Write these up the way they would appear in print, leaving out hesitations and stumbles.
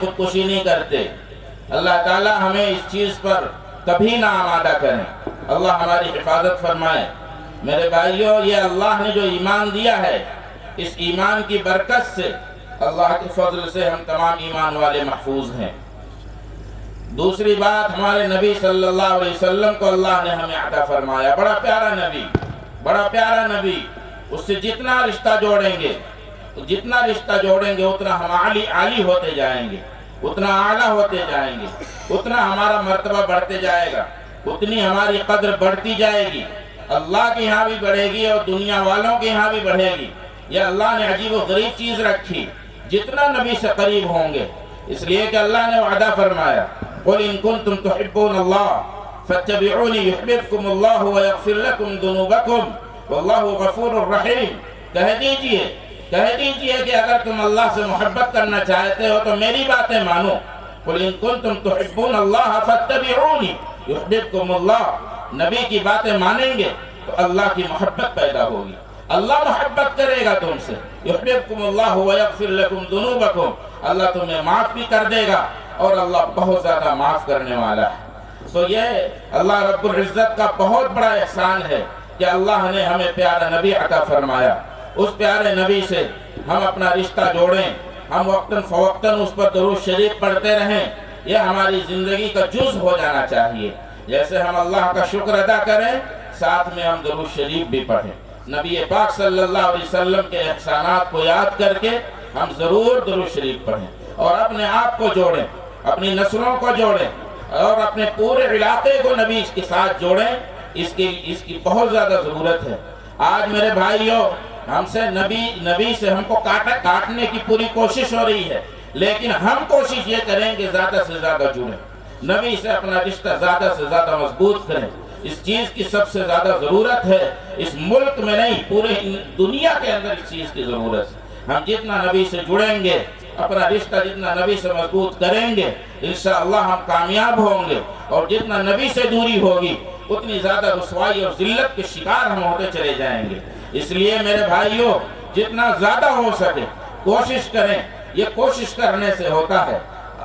خودکشی نہیں کرتے۔ اللہ تعالیٰ ہمیں اس چیز پر کبھی نہ آمادہ کریں، اللہ ہماری حفاظت فرمائے۔ میرے بھائیوں، یہ اللہ نے جو ایمان دیا ہے، اس ایمان کی برکت سے، اللہ کے فضل سے ہم تمام ایمان والے محفوظ ہیں۔ دوسری بات، ہمارے نبی صلی اللہ علیہ وسلم کو اللہ نے ہمیں عطا فرمایا، بڑا پیارا نبی، بڑا پیارا نبی۔ اس سے جتنا رشتہ جوڑیں گے اتنا ہم عالی ہوتے جائیں گے، اتنا اعلیٰ ہوتے جائیں گے، اتنا ہمارا مرتبہ بڑھتے جائے گا، اتنی ہماری قدر بڑھتی جائے گی، اللہ کے یہاں بھی بڑھے گی اور دنیا والوں کے یہاں بھی بڑھے گی۔ یہ اللہ نے عجیب و غریب چیز رکھی، جتنا نبی سے قریب ہوں گے، اس لیے کہ اللہ نے وعدہ فرمایا، قُلْ إِن كُنْتُمْ تُحِبُّونَ اللَّهَ فَاتَّبِعُونِي يُحْبِبْكُمُ اللَّهُ وَيَغْفِرْ لَكُمْ ذُنُوبَكُمْ وَاللَّهُ غَفُورٌ رَحِيمٌ۔ کہہ دیجئے کہ اگر تم اللہ سے محبت کرنا چاہتے ہو تو میری باتیں مانو۔ قُلْ إِن كُنْتُمْ تُحِبُّونَ اللَّهَ فَاتَّبِعُونِي يُحْبِبْكُمُ اللَّهُ۔ نبی کی باتیں مانیں گے تو اللہ کی محبت پیدا ہوگی، اللہ محبت کرے گا تم سے۔ يُحْبِبْكُمُ اللَّهُ وَيَغْفِرْ لَكُمْ ذُنُوبَكُمْ، اللہ تمہیں معاف بھی کر دے گا اور اللہ بہت زیادہ معاف کرنے والا ہے۔ تو یہ اللہ رب العزت کا بہت بڑا احسان ہے کہ اللہ نے ہمیں پیارا نبی عطا فرمایا۔ اس پیارے نبی سے ہم اپنا رشتہ جوڑیں، ہم وقتاً فوقتاً اس پر درود شریف پڑھتے رہیں، یہ ہماری زندگی کا جز ہو جانا چاہیے۔ جیسے ہم اللہ کا شکر ادا کریں، ساتھ میں ہم درود شریف بھی پڑھیں۔ نبی پاک صلی اللہ علیہ وسلم کے احسانات کو یاد کر کے ہم ضرور درود شریف پڑھیں اور اپنے آپ کو جوڑیں، اپنی نسلوں کو جوڑیں اور اپنے پورے علاقے کو نبی کے ساتھ جوڑیں۔ اس کی بہت زیادہ ضرورت ہے۔ آج میرے بھائیوں، ہم سے نبی سے ہم کو کاٹنے کی پوری کوشش ہو رہی ہے، لیکن ہم کوشش یہ کریں کہ زیادہ سے زیادہ جڑیں، نبی سے اپنا رشتہ زیادہ سے زیادہ مضبوط کریں۔ اس چیز کی سب سے زیادہ ضرورت ہے، اس ملک میں نہیں، پورے دنیا کے اندر اس چیز کی ضرورت ہے۔ ہم جتنا نبی سے جڑیں گے، اپنا رشتہ جتنا نبی سے مضبوط کریں گے، انشاءاللہ ہم کامیاب ہوں گے، اور جتنا نبی سے دوری ہوگی اتنی زیادہ رسوائی اور ذلت کے شکار ہم ہوتے چلے جائیں گے۔ اس لیے میرے بھائیوں، جتنا زیادہ ہو سکے کوشش کریں۔ یہ کوشش کرنے سے ہوتا ہے،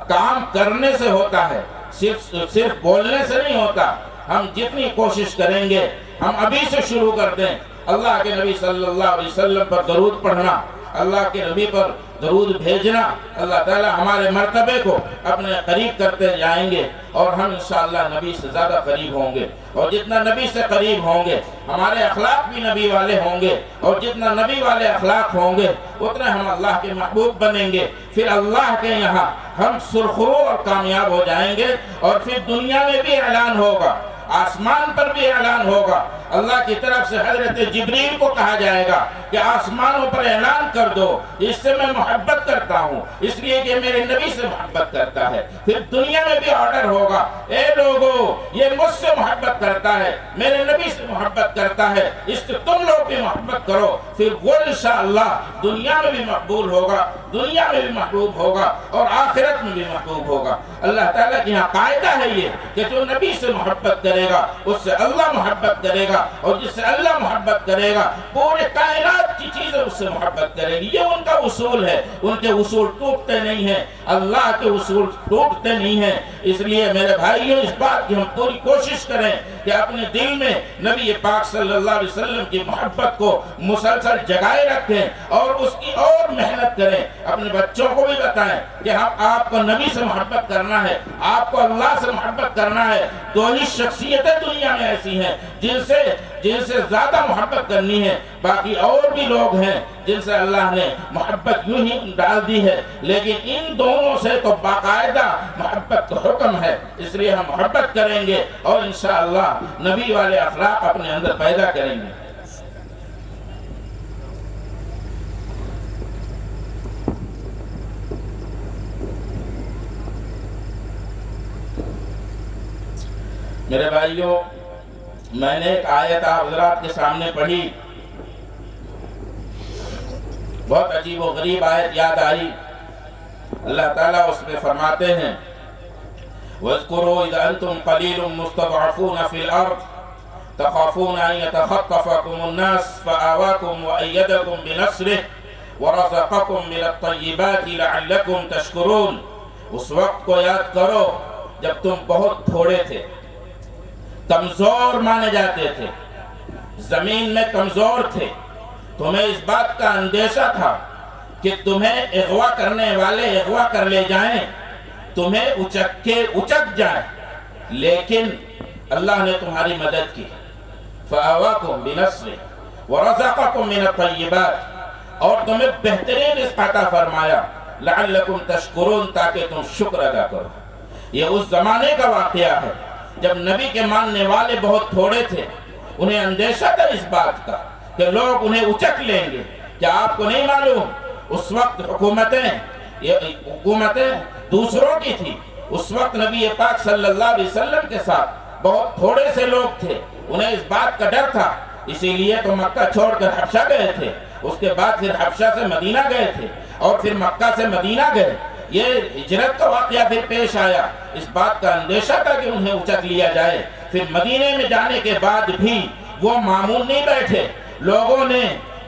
کام کرنے سے ہوتا ہے، صرف بولنے سے نہیں ہوتا۔ ہم جتنی کوشش کریں گے، ہم ابھی سے شروع کر دیں، اللہ کے نبی صلی اللہ علیہ وسلم پر درود پڑھنا، اللہ کے نبی پر درود بھیجنا، اللہ تعالیٰ ہمارے مرتبے کو اپنے قریب کرتے جائیں گے اور ہم انشاءاللہ نبی سے زیادہ قریب ہوں گے۔ اور جتنا نبی سے قریب ہوں گے، ہمارے اخلاق بھی نبی والے ہوں گے، اور جتنا نبی والے اخلاق ہوں گے اتنے ہم اللہ کے محبوب بنیں گے۔ پھر اللہ کے یہاں ہم سرخرو اور کامیاب ہو جائیں گے، اور پھر دنیا میں بھی اعلان ہوگا، آسمان پر بھی اعلان ہوگا۔ اللہ کی طرف سے حضرت جبریل کو کہا جائے گا کہ آسمانوں پر اعلان کر دو، اس سے میں محبت کرتا ہوں، اس لیے کہ میرے نبی سے محبت کرتا ہے۔ پھر دنیا میں بھی آرڈر ہوگا، اے لوگو، یہ مجھ سے محبت کرتا ہے، میرے نبی سے محبت کرتا ہے، اس سے تم لوگ بھی محبت کرو۔ پھر وہ انشاءاللہ دنیا میں بھی مقبول ہوگا، دنیا میں بھی محبوب ہوگا، اور آخرت میں بھی محبوب ہوگا۔ اللہ تعالیٰ کی یہاں قاعدہ ہے یہ کہ جو نبی سے محبت کرے گا اس سے اللہ محبت کرے گا، اور جس سے اللہ محبت کرے گا پورے کائنات کی چیزیں اس سے محبت کرے گی۔ یہ ان کا اصول ہے، ان کے اصول ٹوٹتے نہیں ہیں، اللہ کے اصول ٹوٹتے نہیں ہیں۔ اس لیے میرے بھائیوں، اس بات کی ہم پوری کوشش کریں کہ اپنے دل میں نبی پاک صلی اللہ علیہ وسلم کی محبت کو مسلسل جگائے رکھیں اور اس کی اور محنت کریں۔ اپنے بچوں کو بھی بتائیں کہ آپ کو نبی سے محبت کرنا ہے، آپ کو اللہ سے محبت کرنا ہے۔ دو ہی شخصیتیں دنیا میں ایسی ہیں جن سے زیادہ محبت کرنی ہے، باقی اور بھی لوگ ہیں جن سے اللہ نے محبت یوں ہی ڈال دی ہے، لیکن ان دونوں سے تو باقاعدہ محبت کا حکم ہے۔ اس لیے ہم محبت کریں گے اور انشاءاللہ نبی والے اخلاق اپنے اندر پیدا کریں گے۔ میرے بھائیوں، میں نے ایک آیت آپ حضرات کے سامنے پڑھی، بہت عجیب و غریب آیت یاد آئی۔ اللہ تعالیٰ اس میں فرماتے ہیں، وَاذْكُرُوا إِذْ أَنْتُمْ قَلِيلٌ مُسْتَضْعَفُونَ فِي الْأَرْضِ تَخَافُونَ أَنْ يَتَخَطَّفَكُمُ النَّاسُ فَآوَاكُمْ وَأَيَّدَكُمْ بِنَصْرِهِ وَرَزَقَكُمْ مِنَ الطَّيِّبَاتِ لَعَلَّكُمْ تَشْكُرُونَ۔ اس وقت کو یاد کرو جب تم بہت تھوڑے تھے، کمزور مانے جاتے تھے، زمین میں کمزور تھے، تمہیں اس بات کا اندیشہ تھا کہ تمہیں اغوا کرنے والے اغوا کر لے جائیں، تمہیں اچک جائیں، لیکن اللہ نے تمہاری مدد کی۔ فَآوَاكُمْ بِنَصْرِهِ وَرَزَقَكُمْ مِنَ الطَّيِّبَاتِ، اور تمہیں بہترین رزق عطا فرمایا، لَعَلَّكُمْ تَشْكُرُونَ، تاکہ تم شکر ادا کرو۔ یہ اس زمانے کا واقعہ ہے جب نبی کے ماننے والے بہت تھوڑے تھے، انہیں اندیشہ تھا اس بات کا کہ لوگ انہیں اچک لیں گے۔ کیا آپ کو نہیں معلوم اس وقت حکومتیں دوسروں کی تھی؟ اس وقت نبی پاک صلی اللہ علیہ وسلم کے ساتھ بہت تھوڑے سے لوگ تھے، انہیں اس بات کا ڈر تھا، اسی لیے تو مکہ چھوڑ کر حبشہ گئے تھے، اس کے بعد پھر حبشہ سے مدینہ گئے تھے، اور پھر مکہ سے مدینہ گئے۔ یہ ہجرت کا واقعہ پھر پیش آیا، اس بات کا اندیشہ تھا کہ انہیں اچک لیا جائے۔ پھر مدینے میں جانے کے بعد بھی وہ معمول نہیں بیٹھے، لوگوں نے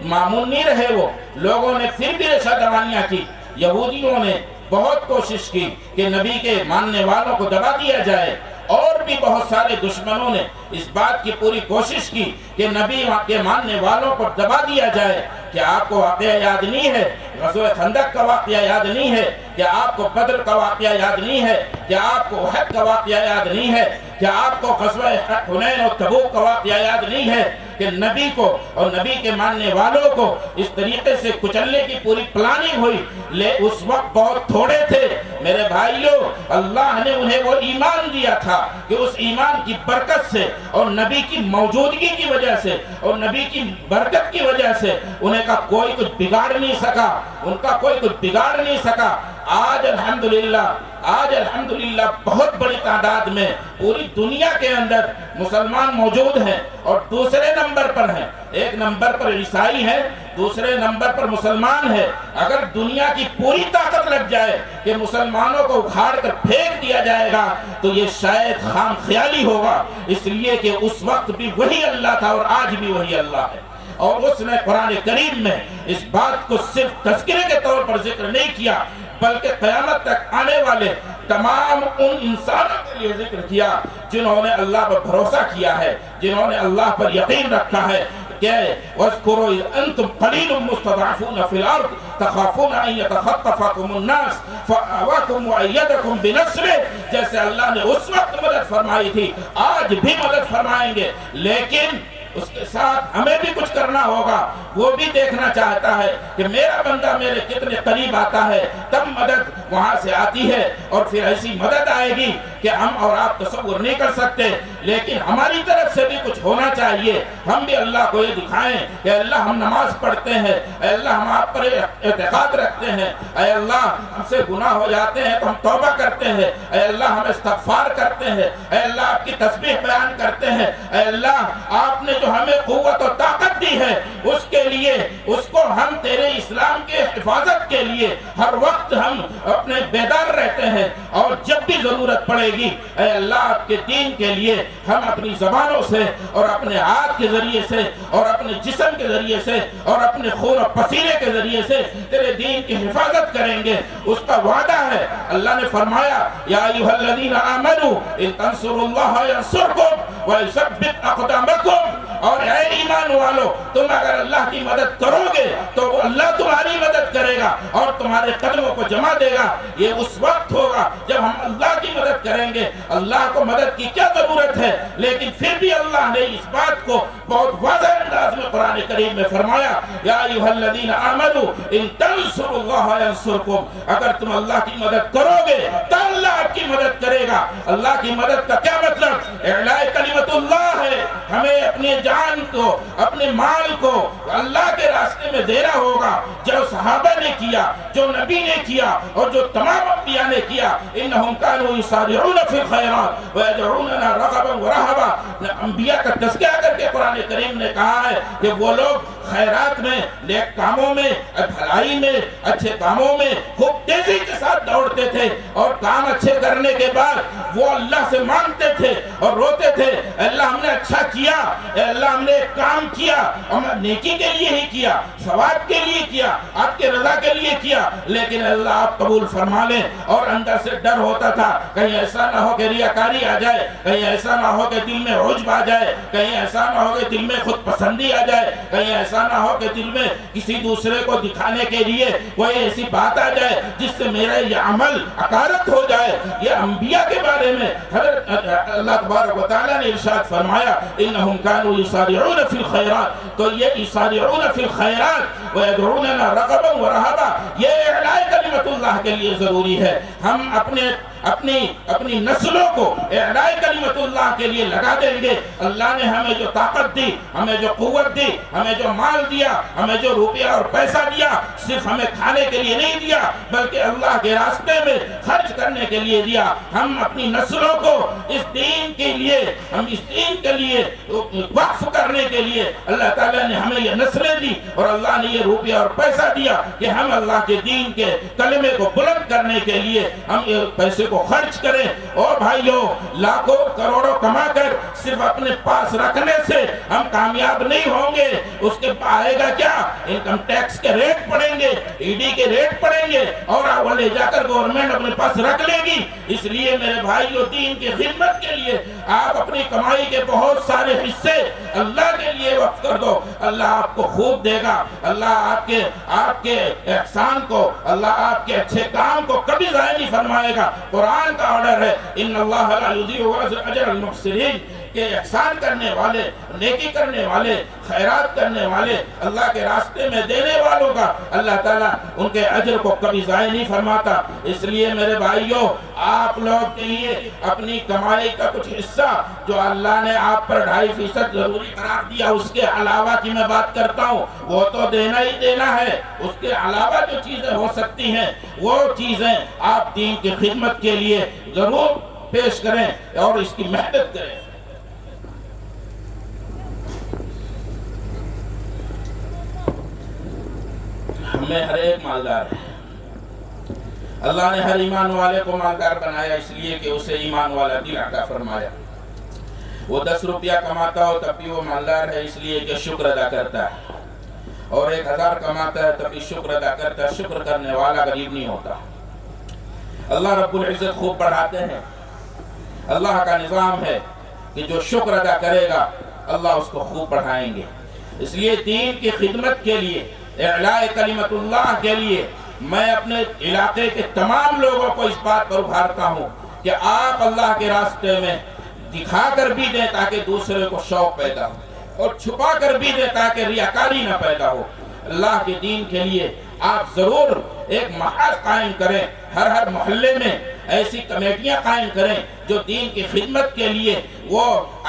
معمول نہیں رہے، وہ لوگوں نے پھر بھی رشا دوانیاں کی۔ یہودیوں نے بہت کوشش کی کہ نبی کے ماننے والوں کو دبا دیا جائے، اور بھی بہت سارے دشمنوں نے اس بات کی پوری کوشش کی کہ نبی کے ماننے والوں کو دبا دیا جائے۔ کیا آپ کو واقعہ یاد نہیں ہے؟ غزوہ خندق کا واقعہ یاد نہیں ہے؟ کیا آپ کو بدر کا واقعہ یاد نہیں ہے؟ کیا آپ کو احد کا واقعہ یاد نہیں ہے؟ کیا آپ کو غزوہ حنین اور تبوک کا واقعہ یاد نہیں ہے کہ نبی کو اور نبی کے ماننے والوں کو اس طریقے سے کچلنے کی پوری پلاننگ ہوئی؟ اس وقت بہت تھوڑے تھے میرے بھائیوں، اللہ نے انہیں وہ ایمان دیا تھا کہ اس ایمان کی برکت سے اور نبی کی موجودگی کی وجہ سے اور نبی کی برکت کی وجہ سے انہیں کا کوئی کچھ بگاڑ نہیں سکا، ان کا کوئی کچھ بگاڑ نہیں سکا۔ آج الحمدللہ بہت بڑی تعداد میں پوری دنیا کے اندر مسلمان موجود ہیں، اور دوسرے نمبر پر ہیں، ایک نمبر پر عیسائی ہیں، دوسرے نمبر پر مسلمان ہے۔ اگر دنیا کی پوری طاقت لگ جائے کہ مسلمانوں کو اکھاڑ کر پھینک دیا جائے گا تو یہ شاید خام خیالی ہوگا، اس لیے کہ اس وقت بھی وہی اللہ تھا اور آج بھی وہی اللہ ہے۔ اور اس نے قرآن کریم میں اس بات کو صرف تذکرے کے طور پر ذکر نہیں کیا، بلکہ قیامت تک آنے والے تمام ان انسانوں کے لیے ذکر کیا جنہوں نے اللہ پر بھروسہ کیا ہے، جنہوں نے اللہ پر یقین رکھا ہے کہ وَاذْكُرُوا إِذْ أَنْتُمْ قَلِيلٌ مُسْتَضْعَفُونَ فِي الْأَرْضِ تَخَافُونَ أَنْ يَتَخَطَّفَكُمُ النَّاسُ فَآوَاكُمْ وَأَيَّدَكُمْ بِنَصْرِهِ، جیسے اللہ نے اس وقت مدد فرمائی تھی آج بھی مدد فرمائیں گے، لیکن اس کے ساتھ ہمیں بھی کچھ کرنا ہوگا۔ وہ بھی دیکھنا چاہتا ہے کہ میرا بندہ میرے کتنے قریب آتا ہے، تب مدد وہاں سے آتی ہے، اور پھر ایسی مدد آئے گی کہ ہم اور آپ تصور نہیں کر سکتے، لیکن ہماری طرف سے بھی کچھ ہونا چاہیے۔ ہم بھی اللہ کو یہ دکھائیں کہ اللہ ہم نماز پڑھتے ہیں، اے اللہ ہم آپ پر اعتقاد رکھتے ہیں، اے اللہ ہم سے گناہ ہو جاتے ہیں تو ہم توبہ کرتے ہیں، اے اللہ ہم استغفار کرتے ہیں، اے اللہ آپ کی تسبیح بیان کرتے ہیں، اے اللہ آپ نے جو ہمیں قوت و طاقت دی ہے اس کے لیے، اس کو ہم تیرے اسلام کے حفاظت کے لیے ہر وقت ہم اپنے بیدار رہتے ہیں، اور جب بھی ضرورت پڑے گی اے اللہ آپ کے دین کے لیے ہم اپنی زبانوں سے اور اپنے ہاتھ کے ذریعے سے اور اپنے جسم کے ذریعے سے اور اپنے خون و پسینے کے ذریعے سے تیرے دین کی حفاظت کریں گے۔ اس کا وعدہ ہے، اللہ نے فرمایا یا ایھا الذین آمنوا ان تنصروا اللہ ینصرکم ویثبت اقدامکم، اور اے ایمان والو تم اگر اللہ کی مدد کرو گے تو اللہ تمہاری مدد کرے گا اور تمہارے قدموں کو جما دے گا۔ یہ اس وقت ہوگا جب ہم اللہ کی مدد کریں گے۔ اللہ کو مدد کی کیا ضرورت ہے، لیکن پھر بھی اللہ نے اس بات کو بہت واضح انداز میں قرآن کریم میں فرمایا یا ایھا الذین آمنوا ان تنصروا اللہ ینصرکم، اگر تم اللہ کی مدد کرو گے تو اللہ آپ کی مدد کرے گا۔ اللہ کی مدد کا کیا مطلب؟ اعلاء کلمت اللہ ہے، ہمیں اپنی جان کو اپنے مال کو اللہ کے راستے میں دینا ہوگا، جو صحابہ نے کیا، جو نبی نے کیا اور جو تمام انبیاء نے کیا۔ انہم کانوا یسارعون فی الخیرات ویدعوننا رغبا ورہبا، انبیاء کا تذکرہ کر کے قرآن کریم نے کہا ہے کہ وہ لوگ خیرات میں، نیک کاموں میں، بھلائی میں، اچھے کاموں میں خوب تیزی کے ساتھ دوڑتے تھے، اور کام اچھے کرنے کے بعد وہ اللہ سے مانگتے تھے اور روتے تھے، اللہ ہم نے اچھا کیا، اللہ ہم نے کام کیا، ہم نیکی کے لیے ہی کیا، ثواب کے لیے کیا، آپ کے رضا کے لیے کیا، لیکن اللہ آپ قبول فرما لیں۔ اور اندر سے ڈر ہوتا تھا کہیں ایسا نہ ہو کہ ریاکاری آ جائے، کہیں ایسا نہ ہو کہ دل میں عجب آ جائے، کہیں ایسا نہ ہو کہ دل میں خود پسندی آ جائے، کہیں ایسا نہ ہو کہ دل میں کسی دوسرے کو دکھانے کے لیے کوئی ایسی بات آ جائے جس سے میرا یہ عمل عقارت ہو جائے۔ یہ انبیاء کے بارے میں حضرت اللہ تبارک و تعالیٰ نے ارشاد فرمایا انہم کانوا یسارعون فی الخیرات، تو یہ یسارعون فی الخیرات ویدعوننا رغبا ورہبا، یہ اعلاء کلمت اللہ کے لیے ضروری ہے۔ ہم اپنی نسلوں کو اعلاء کلمت اللہ کے لیے لگا دیں گے۔ اللہ نے ہمیں جو طاقت دی، ہمیں جو قوت دی، ہمیں جو مال دیا، ہمیں جو روپیہ اور پیسہ دیا، صرف ہمیں کھانے کے لیے نہیں دیا بلکہ اللہ کے راستے میں خرچ کرنے کے لیے دیا۔ ہم اپنی نسلوں کو اس دین کے لیے وقف کرنے کے لیے اللہ تعالیٰ نے ہمیں یہ نسلیں دی اور اللہ نے یہ روپیہ اور پیسہ دیا کہ ہم اللہ کے دین کے کلمے کو بلند کرنے کے لیے ہم پیسے کو خرچ کریں۔ اور بھائیوں، لاکھوں کروڑوں کما کر صرف اپنے پاس رکھنے سے ہم کامیاب نہیں ہوں گے۔ اس کے آئے گا کیا؟ انکم ٹیکس کے ریٹ پڑیں گے، ای ڈی کے ریٹ پڑیں گے اور وہ لے جا کر گورنمنٹ اپنے پاس رکھ لے گی۔ اس لیے میرے بھائیوں، دین کی خدمت کے لیے آپ اپنی کمائی کے بہت سارے حصے اللہ کے لیے وقف کر دو، اللہ آپ کو خوب دے گا۔ اللہ آپ کے احسان کو، اللہ آپ کے اچھے کام کو کبھی ضائع نہیں فرمائے گا۔ قرآن کا آرڈر ہے ان اللہ لا یضیع اجر المحسنین، کہ احسان کرنے والے، نیکی کرنے والے، خیرات کرنے والے، اللہ کے راستے میں دینے والوں کا اللہ تعالیٰ ان کے اجر کو کبھی ضائع نہیں فرماتا۔ اس لیے میرے بھائیوں، آپ لوگ کے لیے اپنی کمائی کا کچھ حصہ جو اللہ نے آپ پر 2.5% ضروری قرار دیا، اس کے علاوہ کی میں بات کرتا ہوں، وہ تو دینا ہی دینا ہے۔ اس کے علاوہ جو چیزیں ہو سکتی ہیں وہ چیزیں آپ دین کی خدمت کے لیے ضرور پیش کریں اور اس کی محنت کریں۔ ہمیں ہر ایک مالدار ہے، اللہ نے ہر ایمان والے کو مالدار بنایا اس لیے کہ اسے ایمان والا دل عطا فرمایا۔ وہ 10 روپیہ کماتا ہو تب بھی وہ مالدار ہے اس لیے کہ شکر ادا کرتا ہے، اور 1000 کماتا ہے تب بھی شکر ادا کرتا ہے۔ شکر کرنے والا غریب نہیں ہوتا۔ اللہ رب العزت خوب بڑھاتے ہیں۔ اللہ کا نظام ہے کہ جو شکر ادا کرے گا اللہ اس کو خوب بڑھائیں گے۔ اس لیے دین کی خدمت کے لیے، اعلاء کلمت اللہ کے لیے میں اپنے علاقے کے تمام لوگوں کو اس بات پر ابھارتا ہوں کہ آپ اللہ کے راستے میں دکھا کر بھی دیں تاکہ دوسرے کو شوق پیدا ہو، اور چھپا کر بھی دیں تاکہ ریاکاری نہ پیدا ہو۔ اللہ کے دین کے لیے آپ ضرور ایک محاذ قائم کریں، ہر محلے میں ایسی کمیٹیاں قائم کریں جو دین کی خدمت کے لیے وہ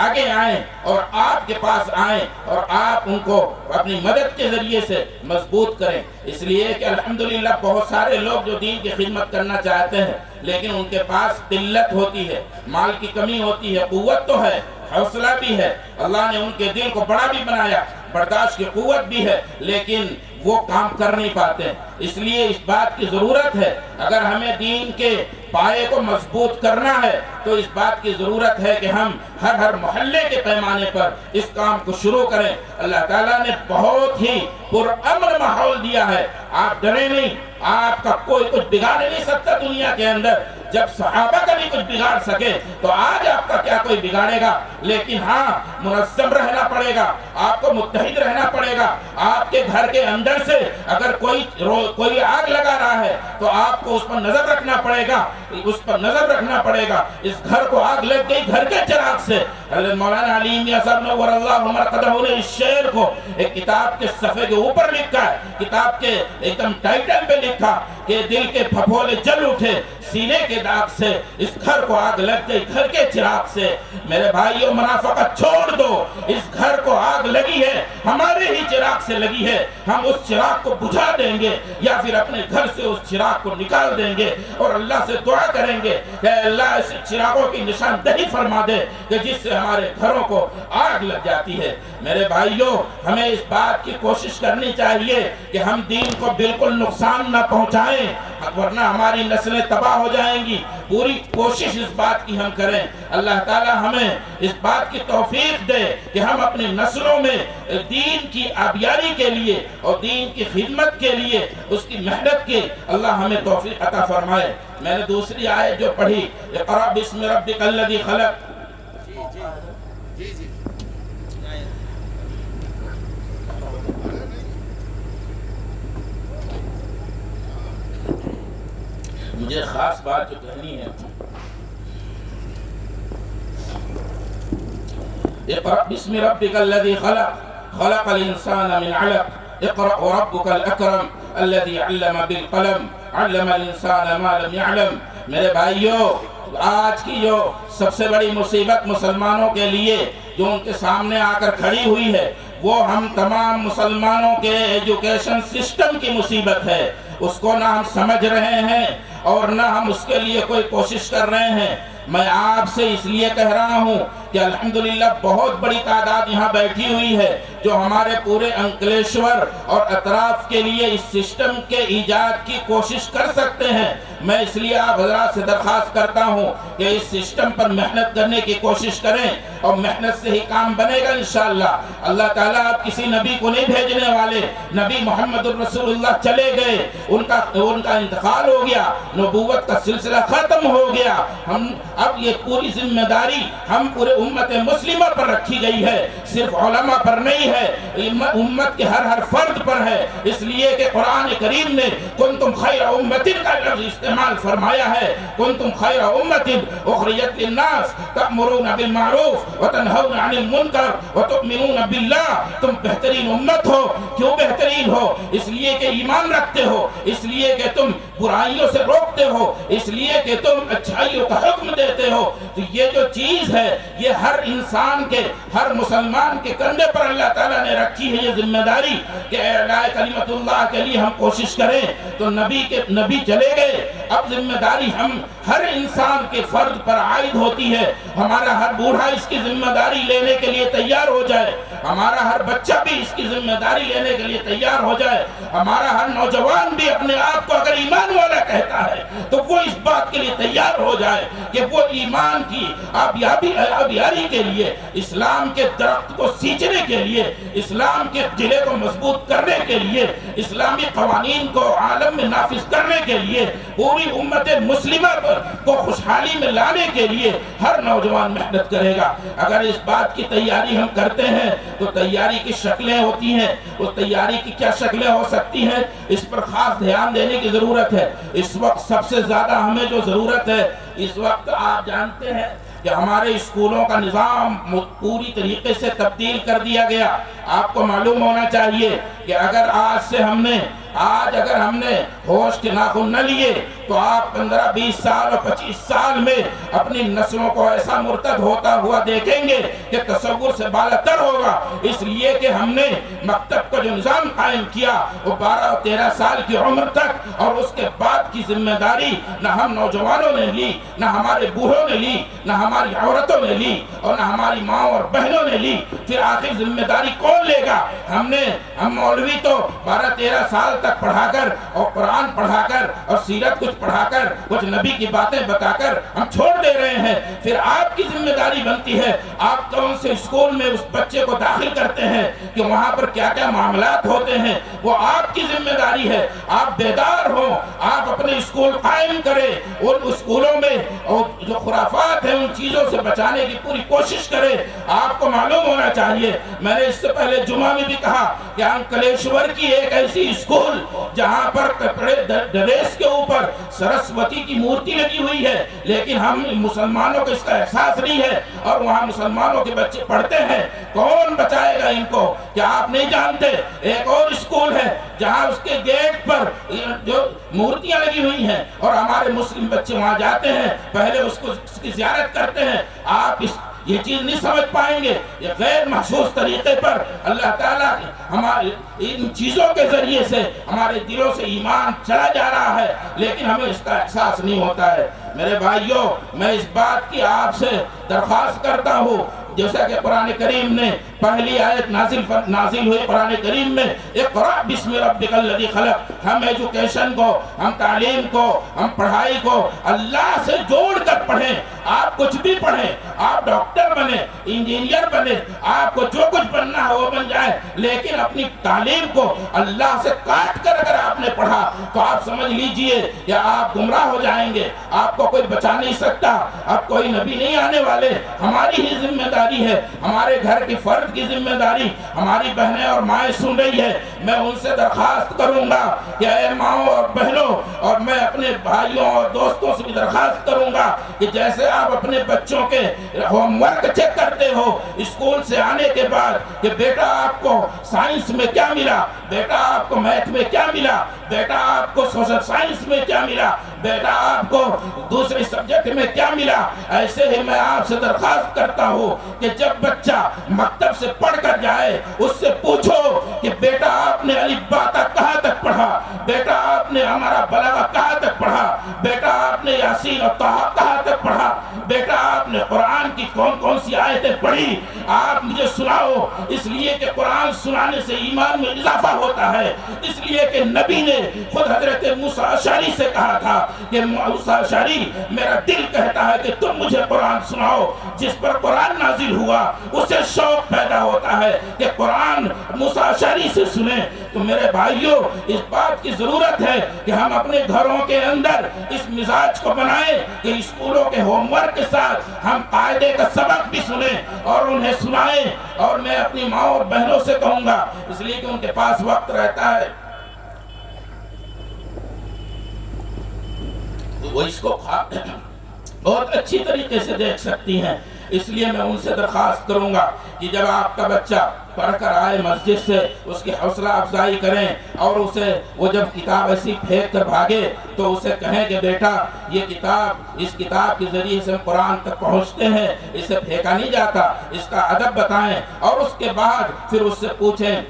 آگے آئیں اور آپ کے پاس آئیں اور آپ ان کو اپنی مدد کے ذریعے سے مضبوط کریں۔ اس لیے کہ الحمدللہ بہت سارے لوگ جو دین کی خدمت کرنا چاہتے ہیں لیکن ان کے پاس قلت ہوتی ہے، مال کی کمی ہوتی ہے، قوت تو ہے، حوصلہ بھی ہے، اللہ نے ان کے دل کو بڑا بھی بنایا، برداشت کی قوت بھی ہے، لیکن وہ کام کر نہیں پاتے۔ اس لیے اس بات کی ضرورت ہے، اگر ہمیں دین کے پائے کو مضبوط کرنا ہے تو اس بات کی ضرورت ہے کہ ہم ہر محلے کے پیمانے پر اس کام کو شروع کریں۔ اللہ تعالیٰ نے بہت ہی پرامن ماحول دیا ہے، آپ ڈریں نہیں، آپ کا کوئی کچھ بگاڑ نہیں سکتا دنیا کے اندر۔ جب صحابہ کا بھی کچھ بگاڑ سکے تو آج آپ کا کیا کوئی بگاڑے گا؟ لیکن ہاں، منظم رہنا پڑے گا، آپ کو متحد رہنا پڑے گا۔ آپ کے گھر کے اندر سے اگر کوئی آگ لگا رہا ہے تو آپ کو اس پر نظر رکھنا پڑے گا، اس گھر کو آگ لگ گئی گھر کے چراغ سے۔ حضرت مولانا علی میاں صاحب نور اللہ مرقدہ نے اس شعر کو ایک کتاب کے صفحے کے اوپر لکھا ہے، کتاب کے ایک دم ٹائٹل پہ لکھا کہ دل کے پھپھولے جل اٹھے سینے کے داغ سے، اس گھر کو آگ لگ گئی گھر کے چراغ سے۔ میرے بھائیوں، منافقت چھوڑ دو، اس گھر کو آگ لگی ہے ہمارے ہی چراغ سے لگی ہے، ہم اس چراغ کو بجھا دیں گے یا پھر اپنے گھر سے اس چراغ کو نکال دیں گے اور اللہ سے دعا کریں گے کہ اللہ اس چراغوں کی نشاندہی فرما دے کہ جس سے ہمارے گھروں کو آگ لگ جاتی ہے۔ میرے بھائیوں، ہمیں اس بات کی کوشش کرنی چاہیے کہ ہم دین کو بالکل نقصان نہ پہنچائیں، ورنہ ہماری نسلیں تباہ ہو جائیں گی۔ پوری کوشش اس بات کی ہم کریں، اللہ تعالی ہمیں اس بات کی توفیق دے کہ ہم اپنی نسلوں میں دین کی آبیاری کے لیے اور دین کی خدمت کے لیے اس کی محنت کے اللہ ہمیں توفیق عطا فرمائے۔ میں نے دوسری آیت جو پڑھی، اقرأ بسم ربک الذی خلق، مجھے خاص بات جو کہنی ہے، اقرأ بسم ربک الذی خلق خلق الانسان من علق اقرأ وربک الاکرم الذی علم بالقلم علم الانسان ما لم يعلم۔ میرے بھائیوں، آج کی جو سب سے بڑی مصیبت مسلمانوں کے لیے جو ان کے سامنے آ کر کھڑی ہوئی ہے، وہ ہم تمام مسلمانوں کے ایجوکیشن سسٹم کی مصیبت ہے۔ اس کو نہ ہم سمجھ رہے ہیں اور نہ ہم اس کے لیے کوئی کوشش کر رہے ہیں۔ میں آپ سے اس لیے کہہ رہا ہوں کہ الحمدللہ بہت بڑی تعداد یہاں بیٹھی ہوئی ہے جو ہمارے پورے انکلیشور اور اطراف کے لیے اس سسٹم کے ایجاد کی کوشش کر سکتے ہیں۔ میں اس لیے آپ حضرات سے درخواست کرتا ہوں کہ اس سسٹم پر محنت کرنے کی کوشش کریں اور محنت سے ہی کام بنے گا انشاءاللہ۔ اللہ تعالیٰ آپ کسی نبی کو نہیں بھیجنے والے، نبی محمد الرسول اللہ چلے گئے، ان کا انتقال ہو گیا، نبوت کا سلسلہ ختم ہو گیا۔ اب یہ پوری ذمہ داری ہم پورے امت مسلمہ پر رکھی گئی ہے، صرف علماء پر نہیں ہے، امت کے ہر فرد پر ہے۔ اس لیے کہ قرآن کریم نے کنتم خیر امت کا لفظ استعمال فرمایا ہے، کنتم خیر امت اخرجت للناس تأمرون بالمعروف وتنہون عن المنکر وتؤمنون باللہ۔ تم بہترین امت ہو۔ کیوں بہترین ہو؟ اس لیے کہ ایمان رکھتے ہو، اس لیے کہ تم برائیوں سے روکتے ہو، اس لیے کہ تم اچھائیوں کا حکم دیتے ہو۔ تو یہ جو چیز ہے یہ ہر انسان کے، ہر مسلمان کے کندھے پر اللہ تعالیٰ نے رکھی ہے یہ ذمہ داری کہ اعلاء کلمت اللہ کے لیے ہم کوشش کریں۔ تو نبی چلے گئے، اب ذمہ داری ہم ہر انسان کے فرد پر عائد ہوتی ہے۔ ہمارا ہر بوڑھا اس کی ذمہ داری لینے کے لیے تیار ہو جائے، ہمارا ہر بچہ بھی اس کی ذمہ داری لینے کے لیے تیار ہو جائے، ہمارا ہر نوجوان بھی اپنے آپ کو اگر ایمان والا کہتا ہے تو وہ اس بات کے لیے تیار ہو جائے کہ وہ ایمان کی آبیاری کے لیے، اسلام کے درخت کو سینچنے کے لیے، اسلام کے قلعے کو مضبوط کرنے کے لیے، اسلامی قوانین کو عالم میں نافذ کرنے کے لیے، پوری امت مسلمہ کو خوشحالی میں لانے کے لیے ہر نوجوان محنت کرے گا۔ اگر اس بات کی تیاری ہم کرتے ہیں تو تیاری کی شکلیں ہوتی ہیں، اس تیاری کی کیا شکلیں ہو سکتی ہیں، اس پر خاص دھیان دینے کی ضرورت ہے۔ اس وقت سب سے زیادہ ہمیں جو ضرورت ہے، اس وقت آپ جانتے ہیں کہ ہمارے اسکولوں کا نظام پوری طریقے سے تبدیل کر دیا گیا۔ آپ کو معلوم ہونا چاہیے کہ اگر اگر ہم نے ہوش کے ناخن نہ لیے تو آپ 15-20 سال اور 25 سال میں اپنی نسلوں کو ایسا مرتد ہوتا ہوا دیکھیں گے کہ تصور سے بالاتر ہوگا۔ اس لیے کہ ہم نے مکتب کا جو نظام قائم کیا وہ 12 اور 13 سال کی عمر تک، اور اس کے بعد کی ذمہ داری نہ ہم نوجوانوں نے لی، نہ ہمارے بوڑھوں نے لی، نہ ہماری عورتوں نے لی، اور نہ ہماری ماں اور بہنوں نے لی۔ پھر آخر ذمہ داری کون لے گا؟ ہم مولوی تو 12-13 سال تک پڑھا کر اور قرآن پڑھا کر اور سیرت کچھ پڑھا کر کچھ نبی کی باتیں بتا کر ہم چھوڑ دے رہے ہیں۔ پھر آپ کی ذمہ داری بنتی ہے آپ کون سے اسکول میں اس بچے کو داخل کرتے ہیں کہ وہاں پر کیا کیا معاملات ہوتے ہیں، وہ آپ کی ذمہ داری ہے۔ آپ بیدار ہوں، آپ اپنے اسکول قائم کریں، ان اسکولوں میں جو خرافات ہیں ان چیزوں سے بچانے کی پوری کوشش کریں۔ آپ کو معلوم ہونا چاہیے، میں نے اس سے پہلے جمعہ میں بھی کہا کہ انکلیشور کی ایک ایسی اسکول جہاں پر کپڑے ڈریس کے اوپر سرسوتی کی مورتی لگی ہوئی ہے، لیکن ہم مسلمانوں کو اس کا احساس نہیں ہے، اور وہاں مسلمانوں کے بچے پڑھتے ہیں۔ کون بچائے گا ان کو؟ کیا آپ نہیں جانتے ایک اور اسکول ہے جہاں اس کے گیٹ پر جو مورتیاں لگی ہوئی ہیں اور ہمارے مسلم بچے وہاں جاتے ہیں، پہلے اس کی زیارت کرتے ہیں۔ آپ یہ چیز نہیں سمجھ پائیں گے، یہ غیر محسوس طریقے پر اللہ تعالیٰ ہمارے ان چیزوں کے ذریعے سے ہمارے دلوں سے ایمان چلا جا رہا ہے، لیکن ہمیں اس کا احساس نہیں ہوتا ہے۔ میرے بھائیوں، میں اس بات کی آپ سے درخواست کرتا ہوں، جیسا کہ قرآن کریم نے پہلی آیت نازل ہوئی قرآن کریم میں، اقرأ بسم ربک الذی خلق۔ ہم ایجوکیشن کو، ہم تعلیم کو، ہم پڑھائی کو اللہ سے جوڑ کر پڑھیں۔ آپ کچھ بھی پڑھیں، آپ ڈاکٹر بنیں، انجینئر بنیں، آپ کو جو کچھ بننا ہے وہ بن جائے، لیکن اپنی تعلیم کو اللہ سے کاٹ کر اگر آپ نے پڑھا تو آپ سمجھ لیجئے کہ آپ گمراہ ہو جائیں گے، آپ کو کوئی بچا نہیں سکتا، اب کوئی نبی نہیں آنے والے۔ ہماری ہی ذمہ داری ہے، ہمارے گھر کی فرد کی ذمہ داری، ہماری بہنیں اور مائیں سن رہی ہے، میں ان سے درخواست کروں گا کہ اے ماؤں اور بہنوں، اور میں اپنے بھائیوں اور دوستوں سے بھی درخواست کروں گا کہ جیسے آپ اپنے بچوں کے ہوم ورک چیک کرتے ہو اسکول سے آنے کے بعد کہ بیٹا آپ کو سائنس میں کیا ملا، بیٹا آپ کو میتھ میں کیا ملا، بیٹا آپ کو سوشل سائنس میں کیا ملا، بیٹا آپ کو دوسرے سبجیکٹ میں کیا ملا، ایسے ہی میں آپ سے درخواست کرتا ہوں کہ جب بچہ مکتب سے پڑھ کر جائے اس سے پوچھو کہ بیٹا آپ نے الف با تا کہاں تک پڑھا، بیٹا آپ نے ہمارا بلاغہ کہاں تک پڑھا، بیٹا آپ نے یاسین اور طہ کہاں تک پڑھا، بیٹا آپ نے قرآن کی کون کون سی آیتیں پڑھی، آپ مجھے سناؤ۔ اس لیے کہ قرآن سنانے سے ایمان میں اضافہ ہوتا ہے، اس لیے کہ نبی نے خود حضرت موسیٰ اشعری سے کہا تھا کہ موسیٰ اشعری میرا دل کہتا ہے کہ تم مجھے قرآن سناؤ۔ جس پر قرآن نازل ہوا اسے شوق پیدا ہوتا ہے کہ قرآن موسیٰ اشعری سے سنیں۔ تو میرے بھائیوں، اس بات کی ضرورت ہے کہ ہم اپنے گھروں کے اندر اس مزاج کو بنائیں کہ اسکولوں کے ہوم ورک کے ساتھ ہم قاعدے کا سبق بھی سنیں اور انہیں سنائیں۔ اور میں اپنی ماں اور بہنوں سے کہوں گا، اس لیے کہ ان کے پاس وقت رہتا ہے، وہ اس کو بہت اچھی طریقے سے دیکھ سکتی ہیں۔ اس لیے میں ان سے درخواست کروں گا کہ جب آپ کا بچہ پڑھ کر آئے مسجد سے اس کی حوصلہ افزائی کریں، اور اسے وہ جب کتاب ایسی پھینک کر بھاگے تو اسے کہیں کہ بیٹا یہ کتاب، اس کتاب کے ذریعے سے قرآن تک پہنچتے ہیں، اسے پھینکا نہیں جاتا، اس کا ادب بتائیں۔ اور اس کے بعد پھر اس سے پوچھیں،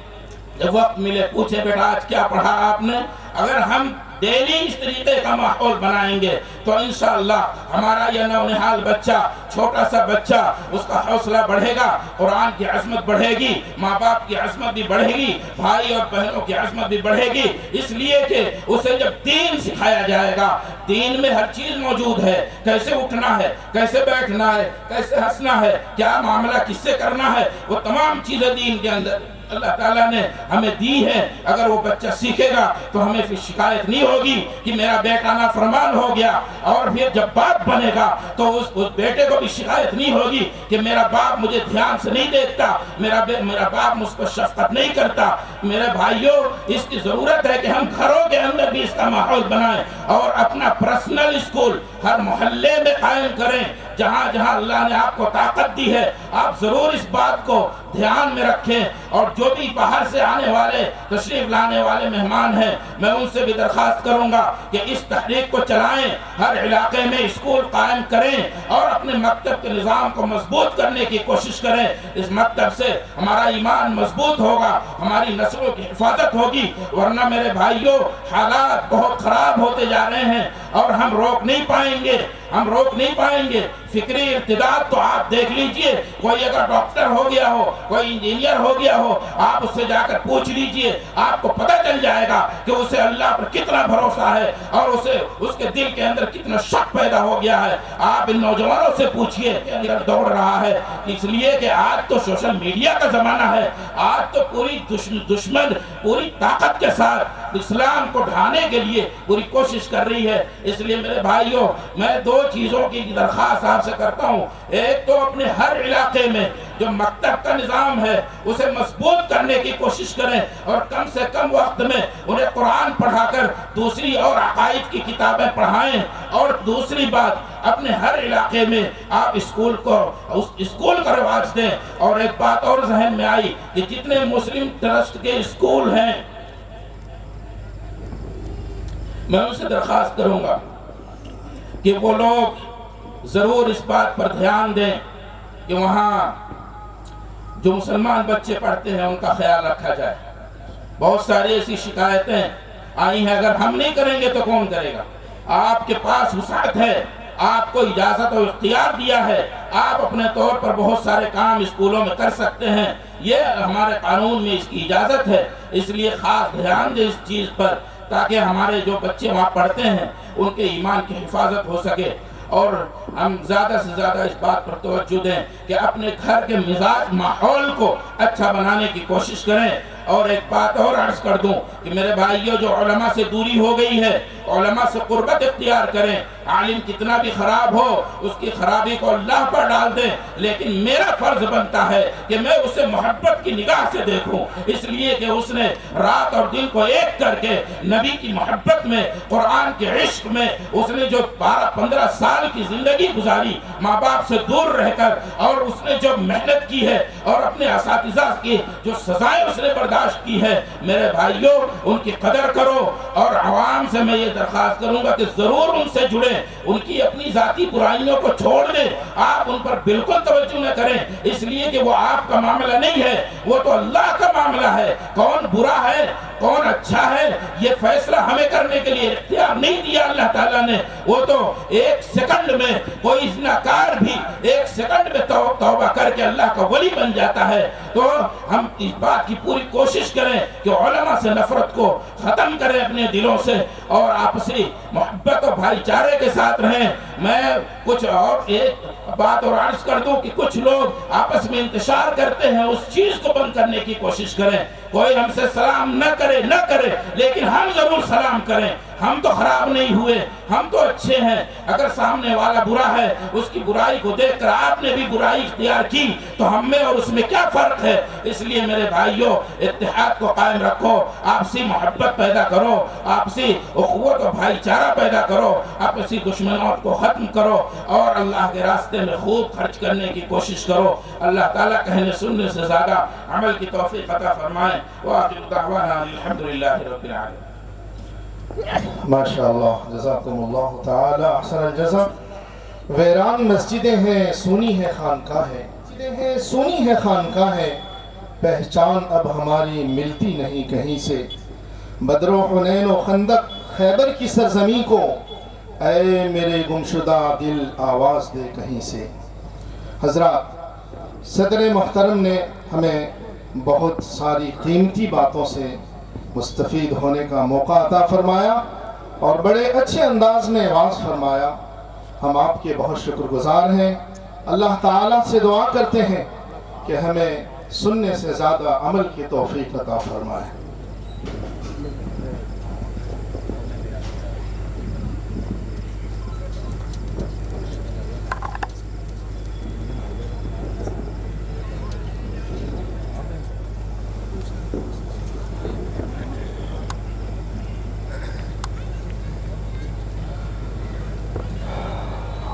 جب وقت ملے پوچھیں بیٹا آج کیا پڑھا آپ نے۔ اگر ہم ڈیلی اس طریقے کا ماحول بنائیں گے تو انشاءاللہ ہمارا یہ نونہال بچہ، چھوٹا سا بچہ، اس کا حوصلہ بڑھے گا، قرآن کی عظمت بڑھے گی، ماں باپ کی عظمت بھی بڑھے گی، بھائی اور بہنوں کی عظمت بھی بڑھے گی۔ اس لیے کہ اسے جب دین سکھایا جائے گا، دین میں ہر چیز موجود ہے، کیسے اٹھنا ہے، کیسے بیٹھنا ہے، کیسے ہنسنا ہے، کیا معاملہ کس سے کرنا ہے، وہ تمام چیزیں دین کے اندر اللہ تعالیٰ نے ہمیں دی ہے۔ اگر وہ بچہ سیکھے گا تو ہمیں پھر شکایت نہیں ہوگی کہ میرا بیٹا نافرمان ہو گیا، اور پھر جب باپ بنے گا تو اس بیٹے کو بھی شکایت نہیں ہوگی کہ میرا باپ مجھے دھیان سے نہیں دیکھتا، میرا باپ مجھ پر شفقت نہیں کرتا۔ میرے بھائیوں، اس کی ضرورت ہے کہ ہم گھروں کے اندر بھی اس کا ماحول بنائیں اور اپنا پرسنل اسکول ہر محلے میں قائم کریں۔ جہاں جہاں اللہ نے آپ کو طاقت دی ہے آپ ضرور اس بات کو دھیان میں رکھیں، اور جو بھی باہر سے آنے والے تشریف لانے والے مہمان ہیں میں ان سے بھی درخواست کروں گا کہ اس تحریک کو چلائیں، ہر علاقے میں اسکول قائم کریں اور اپنے مکتب کے نظام کو مضبوط کرنے کی کوشش کریں۔ اس مکتب سے ہمارا ایمان مضبوط ہوگا، ہماری نسلوں کی حفاظت ہوگی، ورنہ میرے بھائیوں حالات بہت خراب ہوتے جا رہے ہیں اور ہم روک نہیں پائیں گے، ہم روک نہیں پائیں گے۔ فکری ارتداد تو آپ دیکھ لیجئے، کوئی اگر ڈاکٹر ہو گیا ہو، کوئی انجینئر ہو گیا ہو، آپ اس سے جا کر پوچھ لیجئے، آپ کو پتہ چل جائے گا کہ اسے اللہ پر کتنا بھروسہ ہے اور اس کے دل کے اندر کتنا شک پیدا ہو گیا ہے۔ آپ ان نوجوانوں سے پوچھئے اندر دوڑ رہا ہے، اس لیے کہ آج تو سوشل میڈیا کا زمانہ ہے، آج تو پوری دشمن پوری طاقت کے ساتھ اسلام کو ڈھانے کے لیے پوری کوشش کر رہی ہے۔ اس لیے میرے بھائیوں، میں دو چیزوں کی درخواست آپ سے کرتا ہوں، ایک تو اپنے ہر علاقے میں جو مکتب کا نظام ہے اسے مضبوط کرنے کی کوشش کریں اور کم سے کم وقت میں انہیں قرآن پڑھا کر دوسری اور عقائد کی کتابیں پڑھائیں، اور دوسری بات اپنے ہر علاقے میں آپ اسکول کا رواج دیں۔ اور ایک بات اور ذہن میں آئی کہ جتنے مسلم ٹرسٹ کے اسکول ہیں میں ان سے درخواست کروں گا کہ وہ لوگ ضرور اس بات پر دھیان دیں کہ وہاں جو مسلمان بچے پڑھتے ہیں ان کا خیال رکھا جائے۔ بہت ساری ایسی شکایتیں آئی ہیں، اگر ہم نہیں کریں گے تو کون کرے گا؟ آپ کے پاس وسعت ہے، آپ کو اجازت اور اختیار دیا ہے آپ اپنے طور پر بہت سارے کام اسکولوں میں کر سکتے ہیں، یہ ہمارے قانون میں اس کی اجازت ہے، اس لیے خاص دھیان دیں اس چیز پر تاکہ ہمارے جو بچے وہاں پڑھتے ہیں ان کے ایمان کی حفاظت ہو سکے، اور ہم زیادہ سے زیادہ اس بات پر توجہ دیں کہ اپنے گھر کے مزاج ماحول کو اچھا بنانے کی کوشش کریں۔ اور ایک بات اور عرض کر دوں کہ میرے بھائیوں، جو علماء سے دوری ہو گئی ہے، علماء سے قربت اختیار کریں۔ عالم کتنا بھی خراب ہو، اس کی خرابی کو اللہ پر ڈال دیں، لیکن میرا فرض بنتا ہے کہ میں اسے محبت کی نگاہ سے دیکھوں، اس لیے کہ اس نے رات اور دن کو ایک کر کے نبی کی محبت میں، قرآن کے عشق میں، اس نے جو 12-15 سال کی زندگی گزاری ماں باپ سے دور رہ کر، اور اس نے جو محنت کی ہے اور اپنے اساتذہ کی جو سزائیں اس نے برداشت کی ہے، میرے بھائیوں ان کی قدر کرو۔ اور عوام سے میں یہ درخواست کروں گا کہ ضرور ان سے جڑیں، ان کی اپنی ذاتی برائیوں کو چھوڑ دیں، آپ ان پر بالکل توجہ نہ کریں، اس لیے کہ وہ آپ کا معاملہ نہیں ہے، وہ تو اللہ کا معاملہ ہے۔ کون برا ہے کون اچھا ہے یہ فیصلہ ہمیں کرنے کے لیے اختیار نہیں دیا اللہ تعالیٰ نے، وہ تو ایک سیکنڈ میں کوئی زناکار بھی ایک سیکنڈ میں توبہ کر کے اللہ کا ولی بن جاتا ہے۔ تو ہم اس بات کی پوری کوشش کریں کہ علماء سے نفرت کو ختم کریں اپنے دلوں سے، اور آپسی محبت و بھائی چارے کے ساتھ رہیں۔ میں کچھ اور ایک بات اور عرض کر دوں کہ کچھ لوگ آپس میں انتشار کرتے ہیں، اس چیز کو بند کرنے کی کوشش کریں۔ کوئی ہم سے سلام نہ کرے لیکن ہم ضرور سلام کریں۔ ہم تو خراب نہیں ہوئے، ہم تو اچھے ہیں۔ اگر سامنے والا برا ہے، اس کی برائی کو دیکھ کر آپ نے بھی برائی اختیار کی تو ہم میں اور اس میں کیا فرق ہے؟ اس لیے میرے بھائیوں، اتحاد کو قائم رکھو، آپسی محبت پیدا کرو، آپسی اخوت و بھائی چارہ پیدا کرو، آپسی دشمنیت کو ختم کرو، اور اللہ کے راستے میں خوب خرچ کرنے کی کوشش کرو۔ اللہ تعالیٰ کہنے سننے سے زیادہ عمل کی توفیق عطا فرمائے۔ وآخر دعوانا الحمدللہ رب العالمین۔ ماشاءاللہ، جزاکم اللہ تعالی احسن الجزا۔ ویران مسجدیں ہیں، سونی ہے خانقاہ ہے، پہچان اب ہماری ملتی نہیں کہیں سے۔ بدر و حنین و خندق خیبر کی سرزمین کو، اے میرے گمشدہ دل آواز دے کہیں سے۔ حضرات، صدر محترم نے ہمیں بہت ساری قیمتی باتوں سے مستفید ہونے کا موقع عطا فرمایا اور بڑے اچھے انداز میں واعظ فرمایا۔ ہم آپ کے بہت شکر گزار ہیں۔ اللہ تعالیٰ سے دعا کرتے ہیں کہ ہمیں سننے سے زیادہ عمل کی توفیق عطا فرمائے۔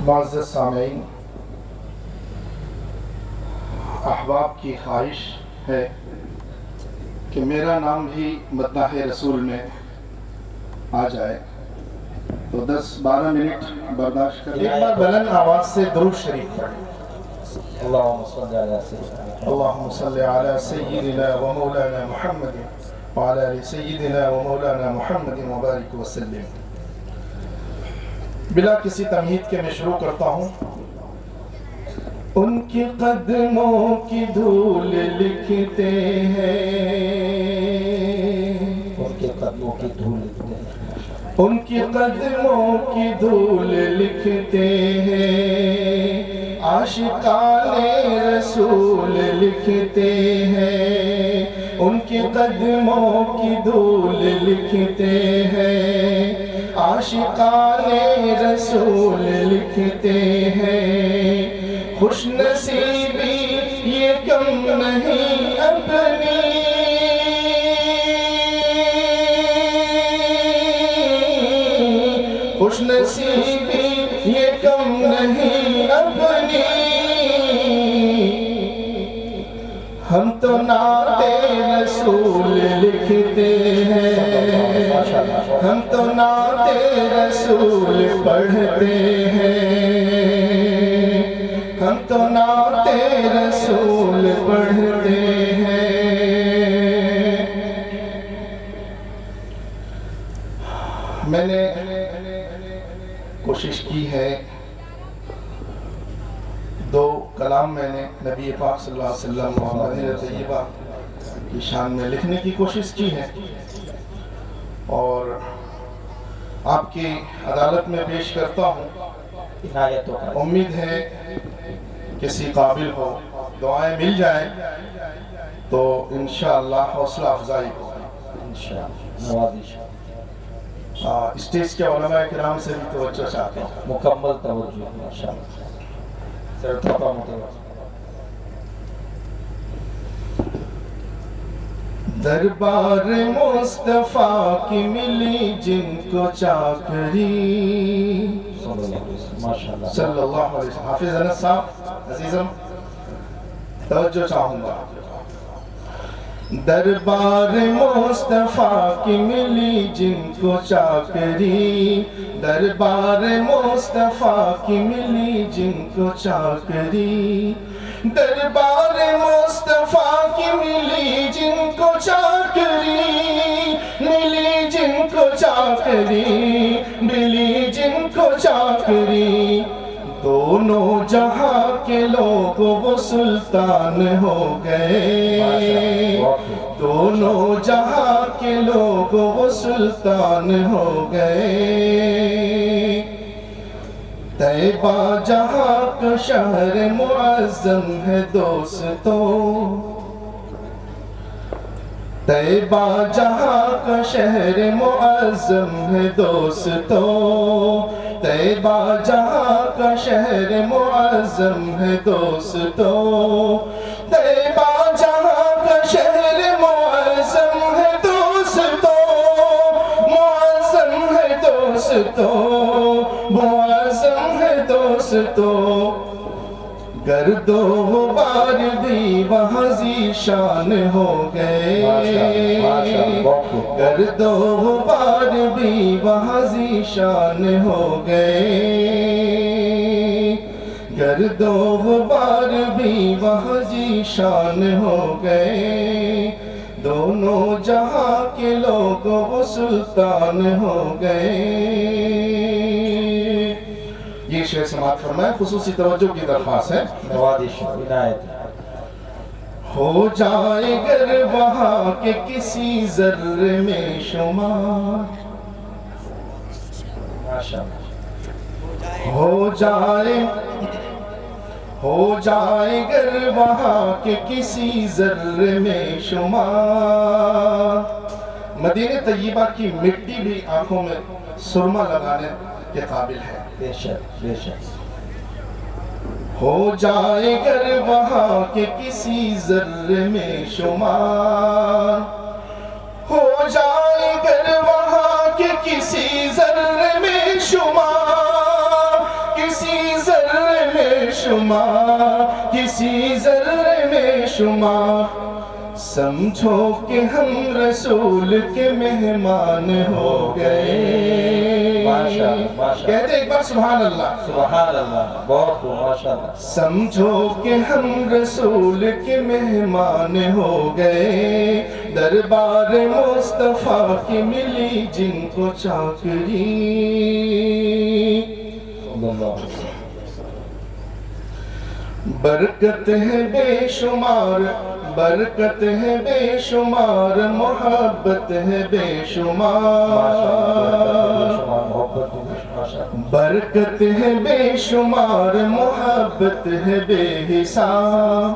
معزز سامعین، احباب کی خواہش ہے کہ میرا نام بھی مداح رسول میں آ جائے، تو 10-12 منٹ برداشت کریں۔ ایک بار بلند آواز سے درود شریف پڑھیں۔ اللہم صلی علی سیدنا و مولانا محمد وعلی آل سیدنا و مولانا محمد مبارک وسلم۔ بلا کسی تمہید کے میں شروع کرتا ہوں۔ ان کی قدموں کی دھول لکھتے ہیں، ان کی قدموں کی دھول لکھتے ہیں، ان کی قدموں کی دھول لکھتے ہیں، عاشقان رسول لکھتے ہیں، ان کی قدموں کی دھول لکھتے ہیں، عاشقان رسول لکھتے ہیں، خوش نصیبی یہ کم نہیں اپنی، خوش نصیبی یہ کم نہیں اپنی، ہم تو نعت رسول لکھتے ہیں، ہم تو نعت رسول پڑھتے ہیں، ہم تو نعت رسول پڑھتے ہیں۔ میں نے کوشش کی ہے 2 کلام میں نے نبی پاک صلی اللہ علیہ وسلم اور مدینہ طیبہ کی شان میں لکھنے کی کوشش کی ہے، اور آپ کی عدالت میں پیش کرتا ہوں۔ امید ہے کسی قابل ہو، دعائیں مل جائیں تو انشاءاللہ حوصلہ افزائی ہوگی۔ اسٹیج کے علماء کرام سے بھی توجہ چاہتے ہیں، مکمل توجہ ماشاءاللہ۔ سر تھپا متوجہ۔ دربار مصطفیٰ کی ملی جن کو چاکری، ماشاءاللہ صلی اللہ علیہ وسلم۔ حافظ انس صاحب عزیزم توجہ چاہوں گا۔ دربار مصطفیٰ کی ملی جن کو چاکری، دربار مصطفیٰ کی ملی جن کو چاکری، دربار مصطفیٰ کی ملی جن کو چاکری، ملی جن کو چاکری، ملی جن کو چاکری، دونوں جہاں کے لوگ وہ سلطان ہو گئے، دونوں جہاں کے لوگ وہ سلطان ہو گئے، طیبہ جہاں کا شہر معظم ہے دوستو، طیبہ جہاں کا شہر معظم ہے دوستو، طیبہ جہاں کا شہر معظم ہے دوستو، طیبہ جہاں کا شہر معظم ہے دوستو، معظم ہے دوستو، معظم ہے دوستو، گرد و غبار بھی وہاں ذیشان ہو گئے، گرد و غبار بھی وہاں ذیشان ہو گئے، گرد و غبار بھی وہاں ذیشان ہو گئے، دونوں جہاں کے لوگ وہ سلطان ہو گئے۔ یہ شعر سماعت فرمائے، خصوصی توجہ کی درخواست ہے۔ نوازش عنایت ہو جائے گر وہاں کے کسی ذرے میں شمار، ماشاءاللہ، ہو جائے گر وہاں کے کسی ذرے میں شمار، مدینہ طیبہ کی مٹی بھی آنکھوں میں سرما لگانے کے قابل ہے۔ بے شک بے شک، ہو جائے گر وہاں کے کسی ذرے میں شمار، ہو جائے گر وہاں کے کسی ذرے میں شمار، کسی ذرے میں شمار، کسی ذرے میں شمار، سمجھو کہ ہم رسول کے مہمان ہو گئے۔ کہتے ایک بار سبحان اللہ، سبحان اللہ، بہت خوب ماشاءاللہ۔ سمجھو کہ ہم رسول کے مہمان ہو گئے، دربار مصطفیٰ کی ملی جن کو چاکری، برکت ہے بے شمار، برکت ہے بے شمار، محبت ہے بے شمار، برکت ہے بے شمار، محبت ہے بے حساب،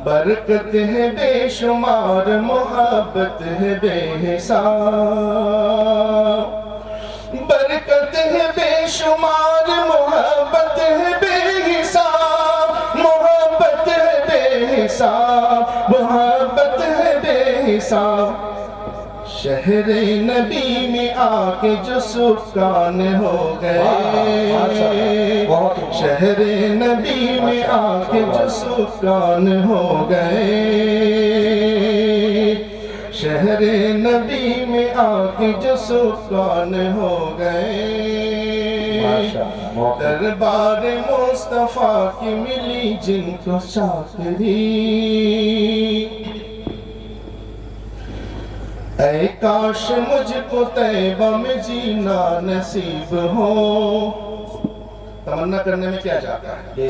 برکت ہے بے شمار، محبت ہے بے حساب، برکت ہے بے شمار، محبت ہے بے حساب، محبت ہے بے حساب، محبت ہے بے حساب، شہر نبی میں آ کے جو سکان ہو گئے، شہر نبی میں آ کے جو سکان ہو گئے، شہر نبی میں آ کے جو سکان ہو گئے، دربار مصطفیٰ کی ملی جن کو چاکری، اے کاش مجھ کو طیبہ میں جینا نصیب ہو۔ تمنا کرنے میں کیا جاتا ہے؟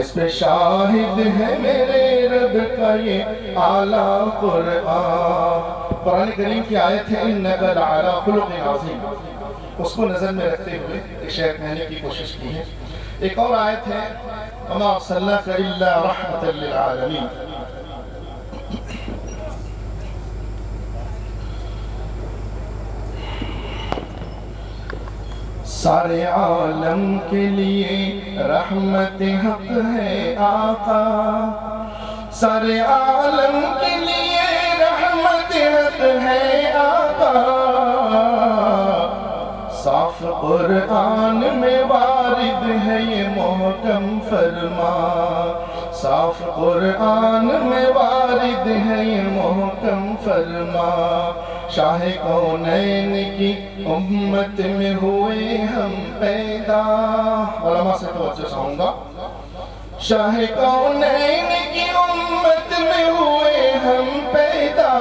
اس پہ شاہد ہے میرے رب کا یہ اعلیٰ قرآن. قرآن کریم کی آیت ہے اِنَّكَ لَعَلَىٰ خُلُقٍ عَظِيمٍ. اس کو نظر میں رکھتے ہوئے ایک شعر کہنے کی کوشش کی ہے. ایک اور آیت ہے وَمَا أَرْسَلْنَاكَ إِلَّا رَحْمَةً لِلْعَالَمِينَ. سارے عالم کے لیے رحمت حق ہے آقا. سارے عالم کے لیے رحمت حق ہے آقا. صاف قرآن میں وارد ہے یہ محکم فرما. صاف قرآن میں وارد ہے یہ محکم فرما. شاہ کونین کی امت میں ہوئے ہم پیدا. علماء سے توجہ چاہوں گا. شاہ کونین کی امت میں ہوئے ہم پیدا.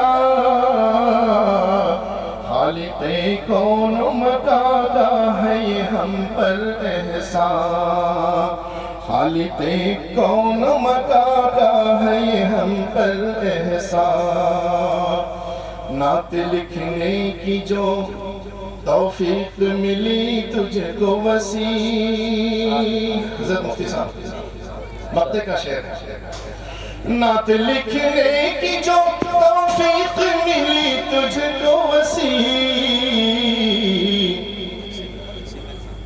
خالق کون مکان کا ہے یہ ہم پر احسان. خالق کون مکان کا ہے یہ ہم پر احسان. نعت لکھنے کی جو توفیق ملی تجھ کو وسیع. حضرت مفتی صاحب مقطع کا شعر ہے. نعت لکھنے کی جو توفیق ملی تجھ کو وسیع.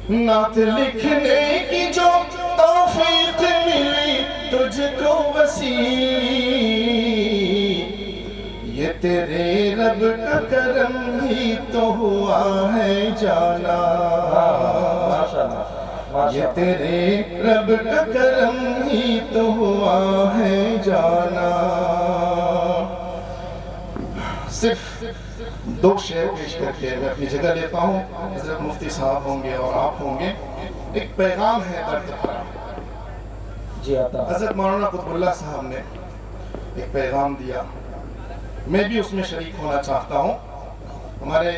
نعت لکھنے کی جو توفیق ملی تجھ کو وسیع. یہ تیرے رب کا کرم ہی تو ہوا ہے جانا. یہ تیرے رب کا کرم ہی تو ہوا ہے جانا. صرف دو شعر پیش کر کے میں اپنی جگہ لیتا ہوں. حضرت مفتی صاحب ہوں گے اور آپ ہوں گے. ایک پیغام ہے درد بھرا. جی آتا. حضرت مولانا قطب اللہ صاحب نے ایک پیغام دیا. میں بھی اس میں شریک ہونا چاہتا ہوں. ہمارے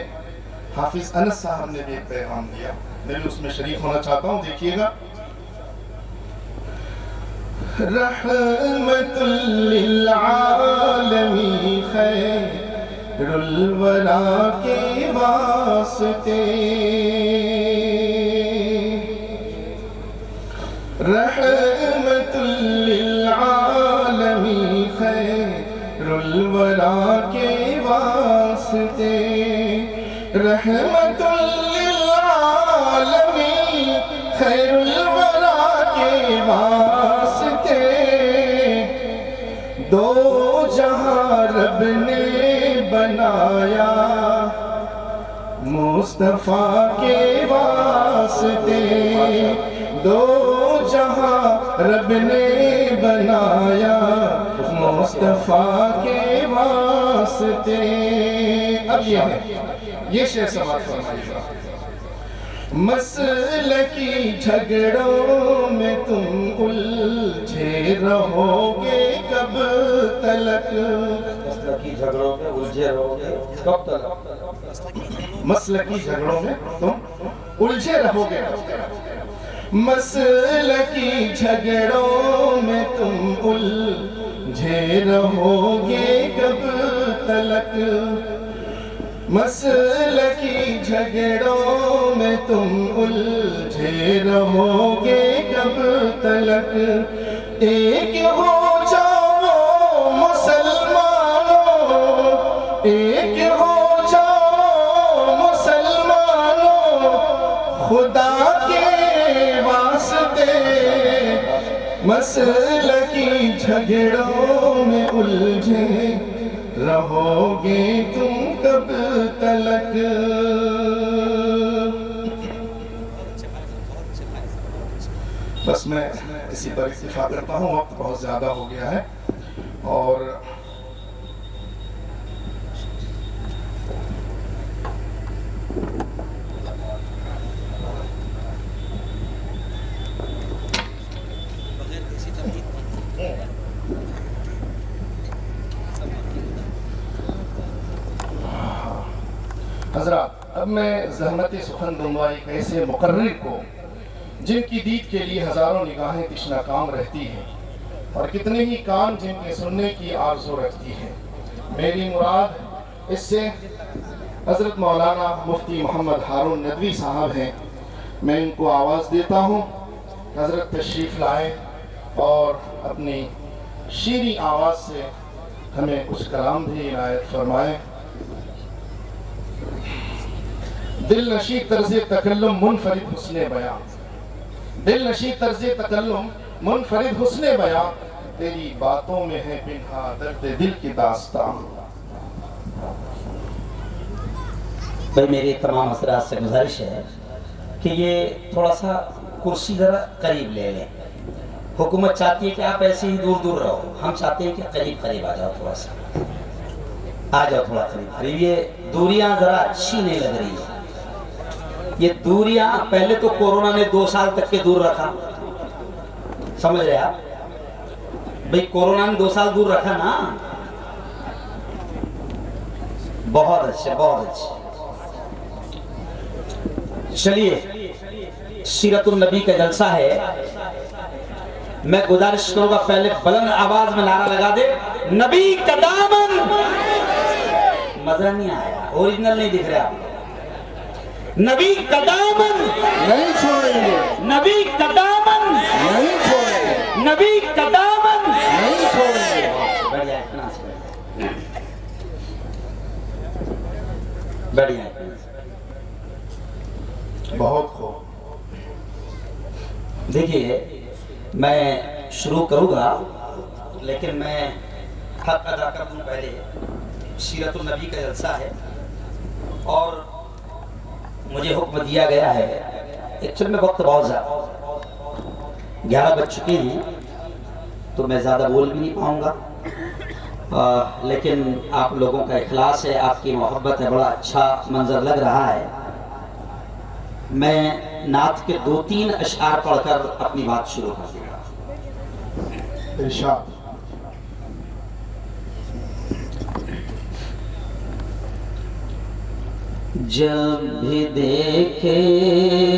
حافظ انس صاحب نے بھی ایک پیغام دیا. میں بھی اس میں شریک ہونا چاہتا ہوں. دیکھیے گا. رحمت للعالمین خیر الورا کے واسطے. رحمت للعالمین خیر الورا کے واسطے. رحمت للعالمین خیر الورا کے واسطے. دو جہاں رب نے بنایا مصطفیٰ کے واسطے. دو جہاں رب نے بنایا مصطفیٰ کے واسطے. اب یہ ہے یہ شعر سماعت فرمائیے گا. مسلکی جھگڑوں میں تم الجھے رہو گے کب تلک. مسلکی جھگڑوں میں الجھے رہو گے کب تک. مسلکی جھگڑوں میں تم الجھے رہو گے کب تلک. مسلکی جھگڑوں میں تم الجھے رہو گے کب تلک. مسلکی جھگڑوں میں تم الجھے رہو گے کب تلک. ایک ہو جاؤ مسلمانوں. ایک ہو جاؤ مسلمانوں خدا کے واسطے. مسلکی جھگڑوں میں الجھے رہو گے تم کب تلک. بس میں اسی پر اکتفا کرتا ہوں. وقت بہت زیادہ ہو گیا ہے اور حضرات اب میں زحمتی سخن دوں گا ایک ایسے مقرر کو جن کی دید کے لیے ہزاروں نگاہیں تشنا کام رہتی ہیں، اور کتنے ہی کان جن کے سننے کی آرزو رکھتی ہے۔ میری مراد اس سے حضرت مولانا مفتی محمد ہارون ندوی صاحب ہیں، میں ان کو آواز دیتا ہوں کہ حضرت تشریف لائیں اور اپنی شیریں آواز سے ہمیں کچھ کلام بھی عنایت فرمائیں۔ دل نشی طرز تکلم منفرد حسن بیان، دل نشی طرز تکلم منفرد حسن بیان، تیری باتوں میں ہے پنہا درد دل کی داستان۔ بھائی میری تمام حضرات سے گزارش ہے کہ یہ تھوڑا سا کرسی ذرا قریب لے لیں۔ حکومت چاہتی ہے کہ آپ ایسے ہی دور دور رہو، ہم چاہتے ہیں کہ قریب قریب آ جاؤ، تھوڑا سا آ جاؤ تھوڑا قریب قریب۔ یہ دوریاں ذرا اچھی نہیں لگ رہی ہیں، یہ دوریاں پہلے تو کورونا نے 2 سال تک کے دور رکھا، سمجھ رہے آپ بھئی، کورونا نے 2 سال دور رکھا نا، بہت اچھے بہت اچھے۔ چلیے سیرت النبی کا جلسہ ہے، میں گزارش کروں گا پہلے بلند آواز میں نعرہ لگا دے، نبی کا دامن۔ مزہ نہیں آیا، اوریجنل نہیں دکھ رہا آپ، نبی کا دامن نہیں چھوڑیں گے، نبی کا دامن نہیں چھوڑیں گے، نبی کا دامن نہیں چھوڑیں گے۔ بڑھیا اتنا سے بڑھیا بہت خوب۔ دیکھیے میں شروع کروں گا، لیکن میں حق ادا کر دوں پہلے، سیرت النبی کا جلسہ ہے اور مجھے حکم دیا گیا ہے، ایکچوئل میں وقت بہت زیادہ 11 بج چکے ہیں تو میں زیادہ بول بھی نہیں پاؤں گا، لیکن آپ لوگوں کا اخلاص ہے، آپ کی محبت ہے، بڑا اچھا منظر لگ رہا ہے۔ میں نعت کے 2-3 اشعار پڑھ کر اپنی بات شروع کر دوں گا۔ ارشاد۔ جب بھی دیکھے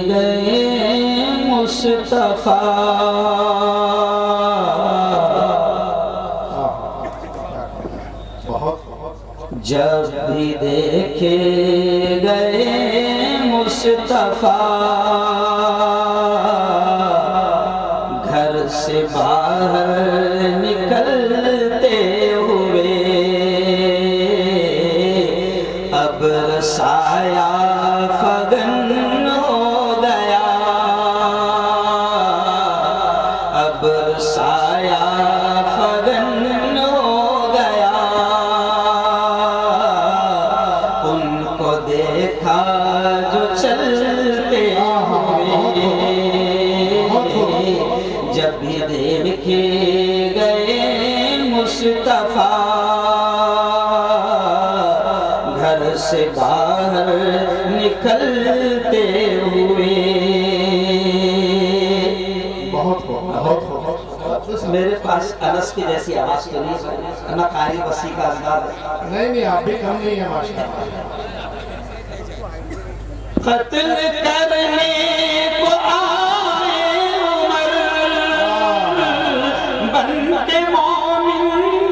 گئے مصطفیٰ، جب بھی دیکھے گئے مصطفیٰ، گھر سے باہر نکلتے ہوئے، اب سایہ فگن ہو گیا، اب سایہ فگن ہو گیا، ان کو دیکھا جو چلتے ہوئے، جب بھی دیکھے گئے مصطفیٰ، گھر سے باہر نکلتے ہوئے۔ بہت خوب، بہت خوب۔ میرے پاس انس کی جیسی آواز تو نہیں، نہ قاری وسیع کا انداز۔ نہیں آپ بھی کم نہیں ہیں ماشاءاللہ۔ قتل کرنے کو آئے عمر، بن کے مومن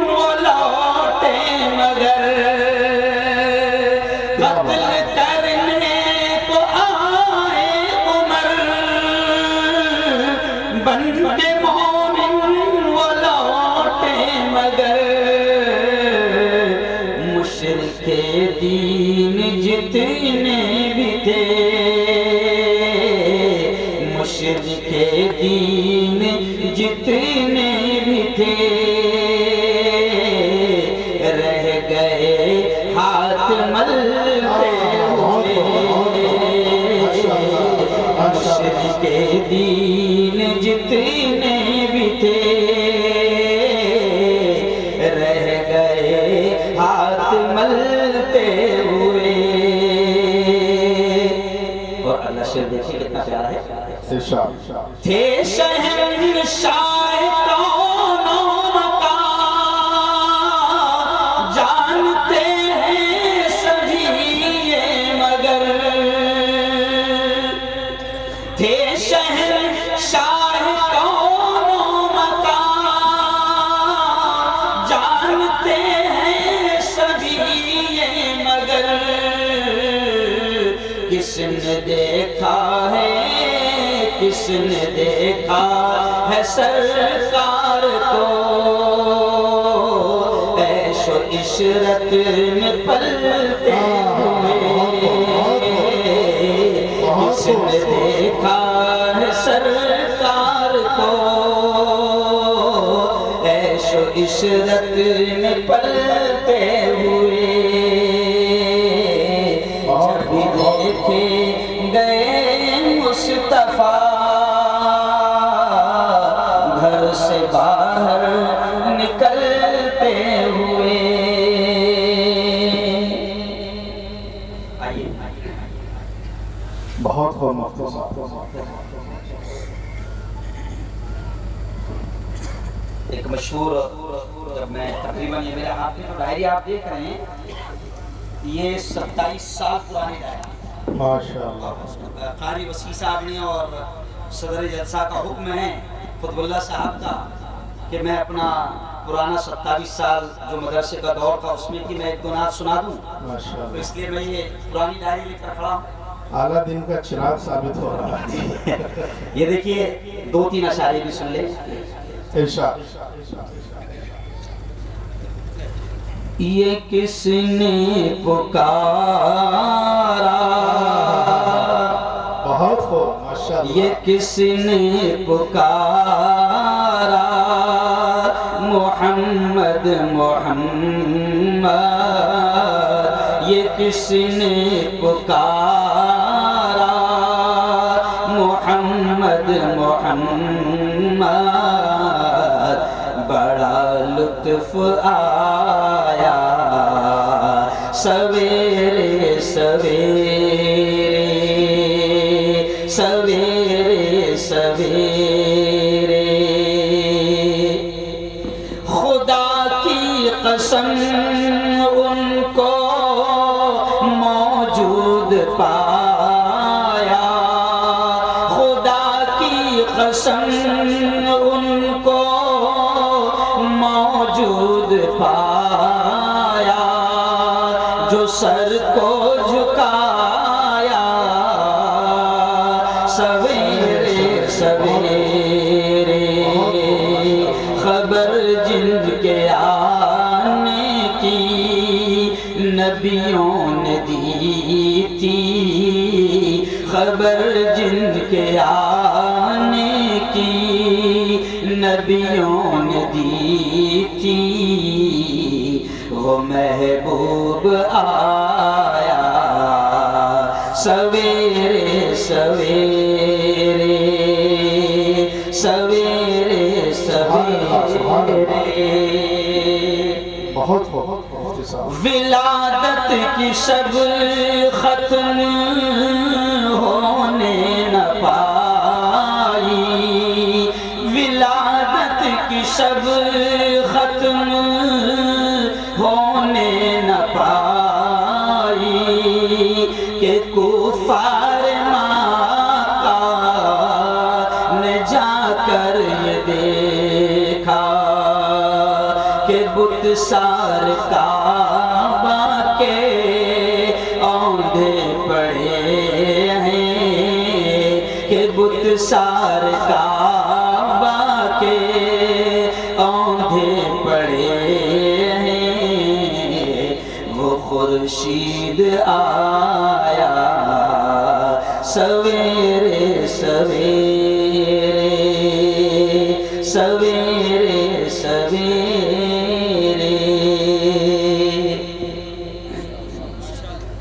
وہ لوٹے مگر، قتل کرنے کو آئے عمر، بن کے مومن وہ لوٹے مگر، مشرک دین جتنے بھی تھے، مشرک دین جتنے بھی تھے، رہ گئے ہاتھ ملتے ہوئے، مشرک دین جتنے بھی تھے، رہ گئے ہاتھ ملتے ہوئے۔ اور اللہ شیر دیکھیں کتنا پیارا ہے، ارشاد۔ تھے شہنشاہ کون و مکان، جانتے ہیں سبھی یہ مگر، تھے شہنشاہ نے دیکھا ہے کس نے دیکھا ہے سرکار کو عیش و عشرت میں پلتے ہوئے کس نے دیکھا ہے سرکار کو عیش و عشرت میں پلتے ہوئے جب دیکھے گئے مصطفیٰ گھر سے باہر نکلتے ہوئے بہت خوب مختصر ایک مشہور جب میں تقریباً یہ میرے ہاتھ میں جو ڈائری آپ دیکھ رہے ہیں یہ 27 سال پرانی ڈائری ماشاءاللہ قاری وسیع صاحب نے اور صدر جلسہ کا حکم ہے قطب اللہ صاحب کا کہ میں اپنا پرانا 27 سال جو مدرسے کا دور تھا اس میں کی میں ایک دو نعت سنا دوں ماشاءاللہ تو اس لیے میں یہ پرانی ڈائری لے کر کھڑا ہوں اعلیٰ دن کا چراغ ثابت ہو رہا ہے یہ دیکھیے 2-3 اشعار بھی سن لیں ارشاد یہ کس نے پکارا بہت خوب ماشاءاللہ یہ کس نے پکارا محمد محمد یہ کس نے پکارا محمد محمد بڑا لطف آیا سویرے سویرے سویرے سویرے خدا کی قسم ان کو موجود پایا خدا کی قسم ان کو موجود پایا جو سر کو جھکایا سویرے سویرے خبر جن کے آنے کی نبیوں نے دی تھی خبر جن کے آنے کی نبیوں نے دی تھی وہ محبوب آیا سویرے سویرے سویرے سویرے بہت خوب اختصار ولادت کی شب ختم ہونے نہ پائی ولادت کی شب ختم ہونے نہ پائی کہ کفار مکہ نے جا کر یہ دیکھا کہ بت سار کعبہ کے اوندھے پڑے ہیں کہ بت سار کعبہ کے اوندھے پڑے ہیں وہ خورشید آیا سویرے سویرے سویرے سویرے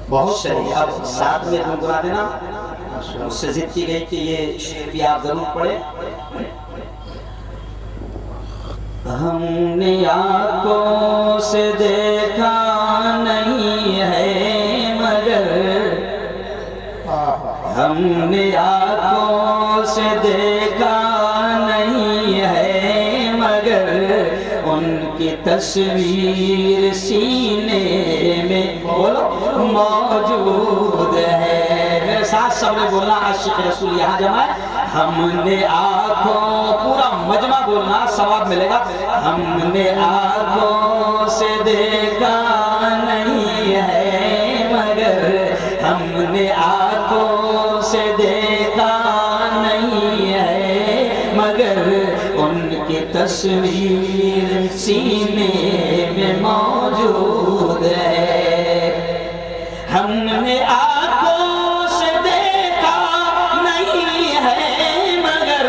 بہت شریع اب ساتھ میں گنگنا دینا مجھ سے ضد کی گئی کہ یہ شعر بھی آپ ضرور پڑھیں ہم نے آنکھوں سے دیکھا نہیں ہے مگر ہم نے آنکھوں سے دیکھا نہیں ہے مگر ان کی تصویر سینے میں موجود ہے میرے ساتھ سب نے بولنا عاشق رسول یہاں جمع ہے ہم نے آنکھوں پورا مجمع بولنا ثواب ملے گا ہم نے آنکھوں سے دیکھا نہیں ہے مگر ہم نے آنکھوں کی تصویر سینے میں موجود ہے، ہم نے آنکھوں سے دیکھا نہیں ہے مگر،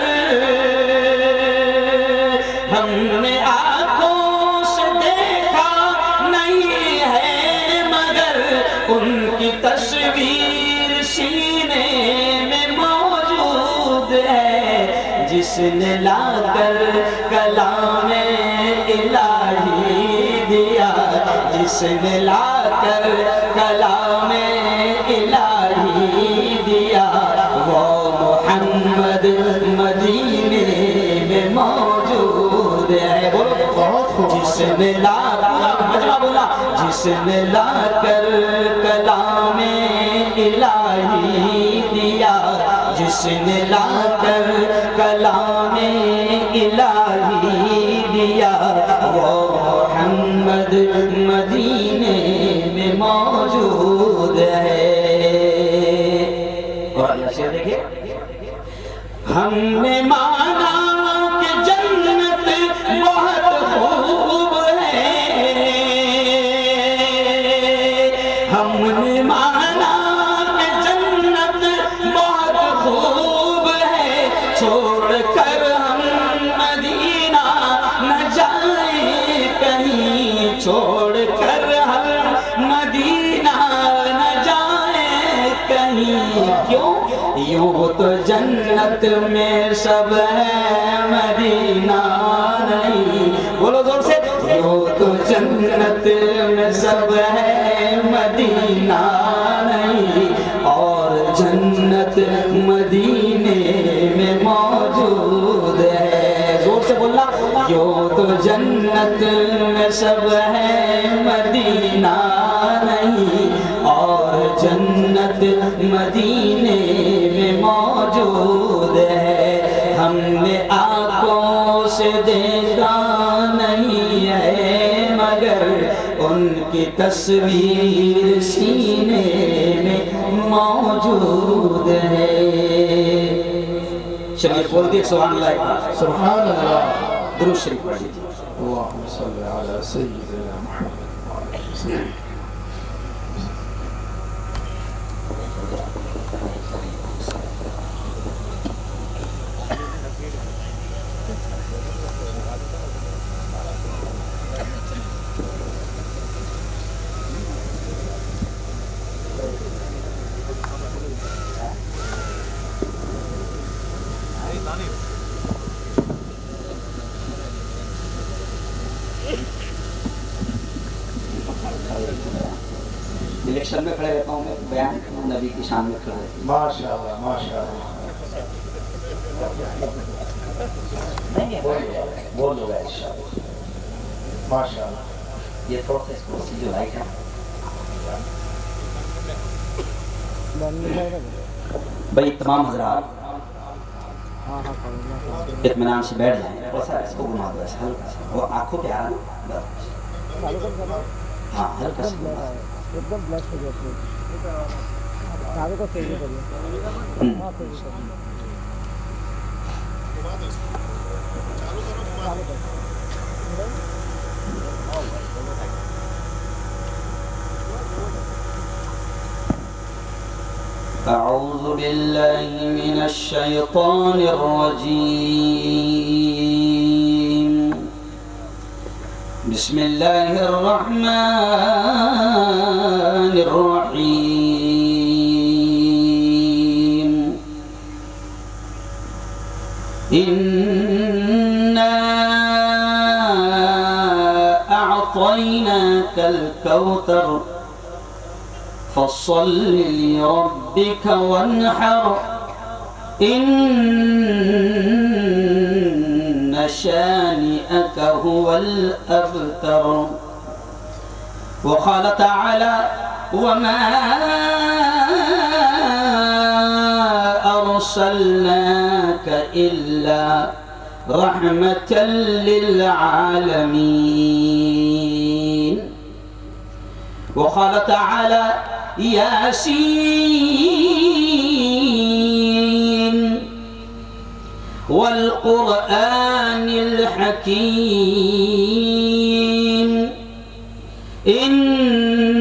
ہم نے آنکھوں سے دیکھا نہیں ہے مگر، ان کی تصویر سینے میں موجود ہے، جس نے لا کر کلام الہی دیا، جس نے لا کر کلام الہی دیا، وہ محمد مدینے میں موجود ہے، جس نے لا جس نے لا کر کلام الہی دیا، جس نے لا کر کلام الہی دیا، وہ محمد مدینے میں موجود ہے۔ اور اللہ سے دیکھیں، ہم نے مانا کہ جنت بہت خوب ہے، ہم نے مانا کہ جنت بہت خوب ہے، چھوڑ کر ہم مدینہ نہ جائیں کہیں، چھوڑ کر ہم مدینہ نہ جائیں کہیں، کیوں؟ یوں تو جنت میں سب ہے مدینہ نہیں، بولو زور سے، یوں تو جنت میں سب ہے مدینہ نہیں، اور جنت مدینے میں موجود ہے، زور سے بولنا، یوں تو جنت میں سب ہے مدینہ نہیں، اور جنت مدینے میں موجود ہے، ہم نے آنکھوں سے دیکھا نہیں ہے مگر، ان کی تصویر سینے میں موجود ہے۔ چلیے بول دیے سبحان اللہ، سبحان اللہ، درود شریف پڑھ لیجیے۔ اللہم صلی علی سیدنا محمد۔ الیکشن میں کھڑے رہتا ہوں میں، بیان نبی کی شان میں کھڑے رہتا ہوں۔ ماشاءاللہ ماشاءاللہ، بول دو گا انشاءاللہ۔ ماشاءاللہ، یہ تھوڑا سا اس کو جو لائٹ ہے، بھائی تمام حضرات اطمینان سے بیٹھ جائیں، تھوڑا سا اس کو گھما دو ایسا ہلکا سا، وہ آنکھوں پہ آ رہا ہے، ہاں ہلکا سا ایک دم بلیک ہو جاتی ہے، چاروں کو صحیح کریے، ہاں صحیح کریے، أعوذ بالله من الشيطان الرجيم، بسم الله الرحمن الرحيم، إنا أعطيناك الكوثر فصل لربك وانحر، إن شانئك هو الأبتر۔ وقال تعالى وما أرسلناك إلا رحمة للعالمين۔ وقال تعالى ياسين والقرآن الحكيم الحكيم إنك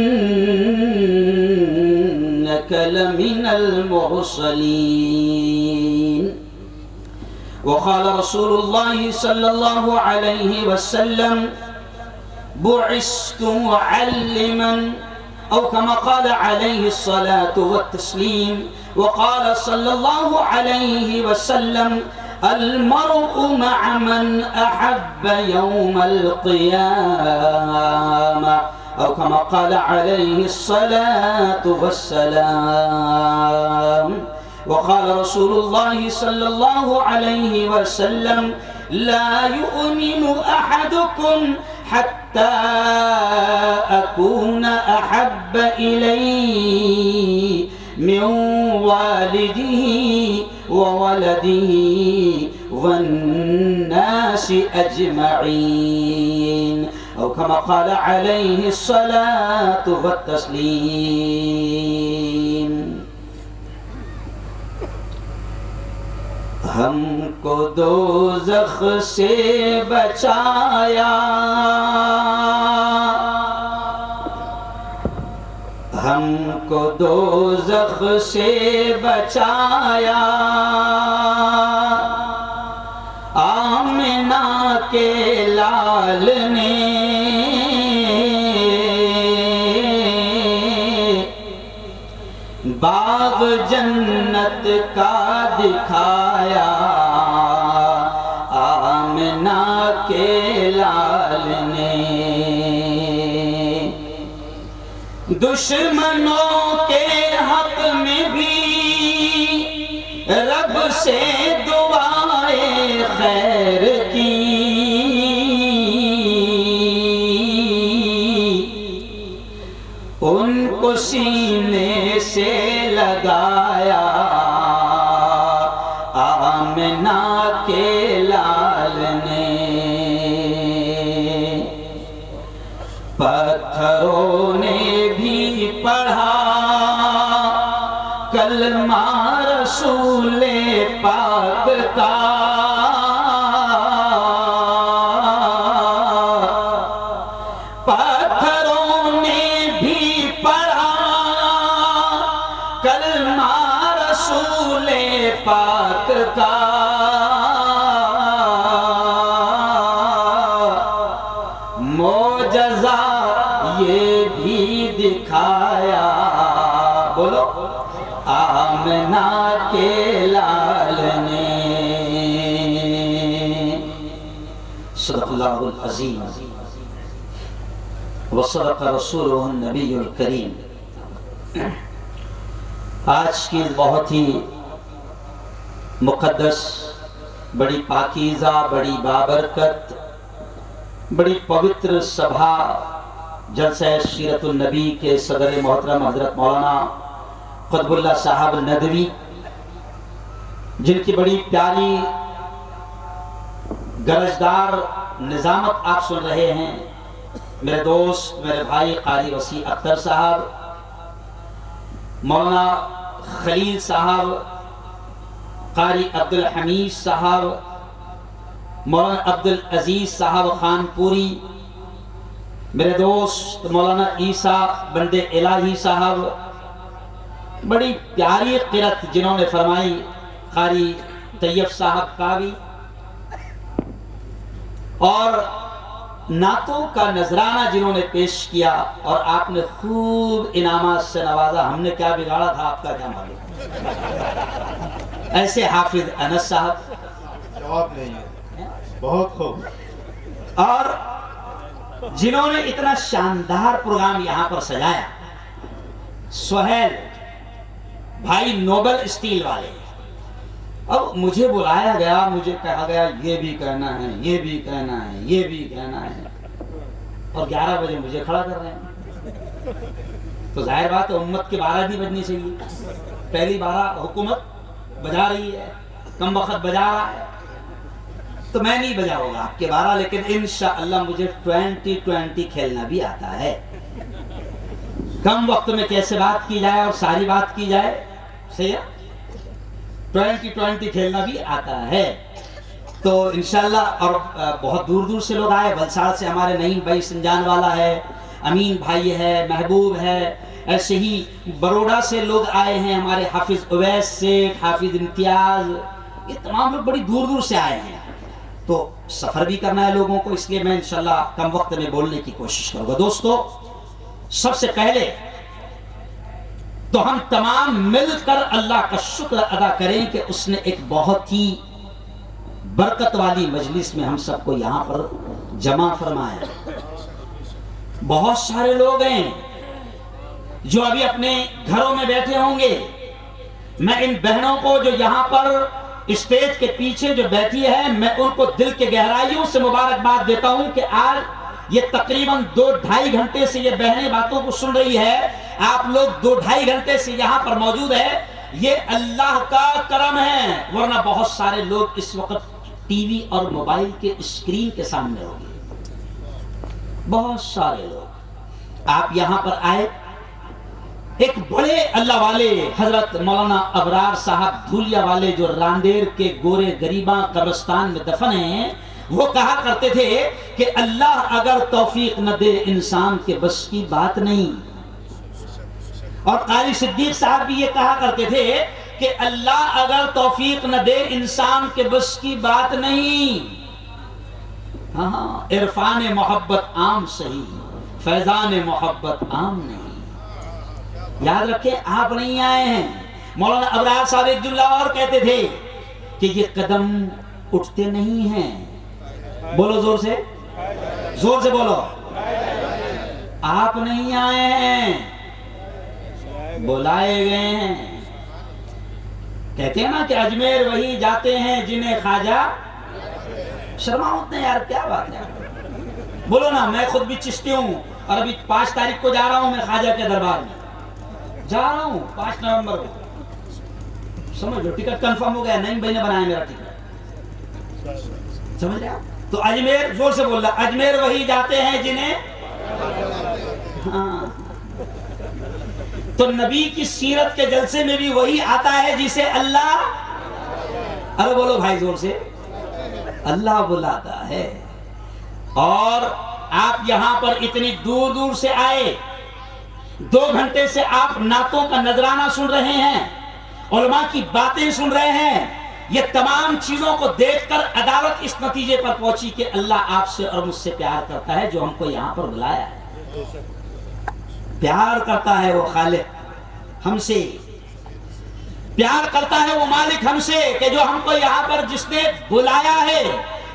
لمن المرسلين. وقال رسول الله صلى الله عليه وسلم بعثت معلما أو كما قال عليه الصلاة والتسليم. وقال صلى الله عليه وسلم المرء مع من أحب يوم القيامة أو كما قال عليه الصلاة والسلام. وقال رسول الله صلى الله عليه وسلم لا يؤمن أحدكم حتى أكون أحب إليه من والده وولده والناس أجمعين أو كما قال عليه الصلاة والتسليم. ہم کو دوزخ سے بچایا، ہم کو دوزخ سے بچایا، آمنہ کے لال نے باغ جنت کا دکھایا، آمنہ کے لال نے دشمنوں کے حق میں بھی رب سے دعائیں خیر کی، ان کو سینے سے لگایا، آمنہ کے لال نے پتھروں نے بھی پڑھا کلمہ رسول پاک کا، پاک کا معجزہ یہ بھی دکھایا، بولو آمنہ کے لال نے. صدق اللہ العظیم وصدق رسولہ النبی الکریم. آج کی بہت ہی مقدس، بڑی پاکیزہ، بڑی بابرکت، بڑی پوتر سبھا جلسہ سیرت النبی کے صدر محترم حضرت مولانا قطب اللہ صاحب ندوی، جن کی بڑی پیاری گرجدار نظامت آپ سن رہے ہیں، میرے دوست، میرے بھائی قاری وسیع اختر صاحب، مولانا خلیل صاحب، قاری عبدالحمید صاحب، مولانا عبدالعزیز صاحب خان پوری، میرے دوست مولانا عیسیٰ بند الہی صاحب، بڑی پیاری قرأت جنہوں نے فرمائی، قاری طیب صاحب قاوی، اور نعتوں کا نذرانہ جنہوں نے پیش کیا، اور آپ نے خوب انعامات سے نوازا. ہم نے کیا بگاڑا تھا، آپ کا کیا معلوم. ایسے حافظ انس صاحب، جواب نہیں ہے، بہت خوب. اور جنہوں نے اتنا شاندار پروگرام یہاں پر سجایا، سہیل بھائی نوبل اسٹیل والے. اب مجھے بلایا گیا، مجھے کہا گیا یہ بھی کہنا ہے، یہ بھی کہنا ہے، یہ بھی کہنا ہے، اور 11 بجے مجھے کھڑا کر رہے ہیں. تو ظاہر بات ہے امت کے 12 بھی بجنی چاہیے. پہلی 12 حکومت بجا رہی ہے، کم وقت بجا رہا ہے، تو میں نہیں بجاؤں گا آپ کے 12، لیکن انشاءاللہ مجھے 20-20 کھیلنا بھی آتا ہے. کم وقت میں کیسے بات کی جائے اور ساری بات کی جائے، صحیح ہے، 20-20 کھیلنا بھی آتا ہے. تو انشاءاللہ اور بہت دور دور سے لوگ آئے. ولساڑ سے ہمارے نعیم بھائی سنجان والا ہے, امین بھائی ہے, محبوب ہے, ایسے ہی بروڈا سے لوگ آئے ہیں, ہمارے حافظ اویس سیٹھ, حافظ امتیاز, یہ تمام لوگ بڑی دور دور سے آئے ہیں. تو سفر بھی کرنا ہے لوگوں کو, اس لیے میں انشاءاللہ کم وقت میں بولنے کی کوشش کروں گا. دوستو, سب سے پہلے تو ہم تمام مل کر اللہ کا شکر ادا کریں کہ اس نے ایک بہت ہی برکت والی مجلس میں ہم سب کو یہاں پر جمع فرمایا. بہت سارے لوگ ہیں جو ابھی اپنے گھروں میں بیٹھے ہوں گے. میں ان بہنوں کو جو یہاں پر اسٹیج کے پیچھے جو بیٹھی ہے, میں ان کو دل کے گہرائیوں سے مبارکباد دیتا ہوں کہ آج یہ تقریباً 2-2.5 گھنٹے سے یہ بہنیں باتوں کو سن رہی ہے. آپ لوگ 2-2.5 گھنٹے سے یہاں پر موجود ہے, یہ اللہ کا کرم ہے, ورنہ بہت سارے لوگ اس وقت ٹی وی اور موبائل کے اسکرین کے سامنے ہوں گے. بہت سارے لوگ آپ یہاں پر آئے. ایک بڑے اللہ والے حضرت مولانا ابرار صاحب دھولیا والے جو راندیر کے گورے غریباں قبرستان میں دفن ہیں, وہ کہا کرتے تھے کہ اللہ اگر توفیق نہ دے انسان کے بس کی بات نہیں. اور قاری صدیق صاحب بھی یہ کہا کرتے تھے کہ اللہ اگر توفیق نہ دے انسان کے بس کی بات نہیں. ہاں, عرفان محبت عام صحیح, فیضان محبت عام نہیں. یاد رکھیں, آپ نہیں آئے ہیں. مولانا ابرار صاحب ایک جملہ اور کہتے تھے کہ یہ قدم اٹھتے نہیں ہیں. بولو زور سے, زور سے بولو. آپ نہیں آئے ہیں, بلائے گئے ہیں. کہتے ہیں نا کہ اجمیر وہی جاتے ہیں جنہیں خواجہ. شرما ہوتے ہیں یار, کیا بات ہے. بولو نا, میں خود بھی چشتی ہوں اور ابھی 5 تاریخ کو جا رہا ہوں میں خواجہ کے دربار میں. جا رہا ہوں 5 نومبر کو. سمجھ لو, ٹکٹ کنفرم ہو گیا, نعیم بھائی نے بنایا میرا ٹکٹ. سمجھ لیا. تو اجمیر, زور سے بول رہا, اجمیر وہی جاتے ہیں جنہیں. ہاں, تو نبی کی سیرت کے جلسے میں بھی وہی آتا ہے جسے اللہ, ارے بولو بھائی زور سے, اللہ بلاتا ہے. اور آپ یہاں پر اتنی دور دور سے آئے, 2 گھنٹے سے آپ نعتوں کا نذرانہ سن رہے ہیں, علماء کی باتیں سن رہے ہیں. یہ تمام چیزوں کو دیکھ کر عدالت اس نتیجے پر پہنچی کہ اللہ آپ سے اور مجھ سے پیار کرتا ہے جو ہم کو یہاں پر بلایا ہے. پیار کرتا ہے وہ خالق ہم سے, پیار کرتا ہے وہ مالک ہم سے, کہ جو ہم کو یہاں پر جس نے بلایا ہے,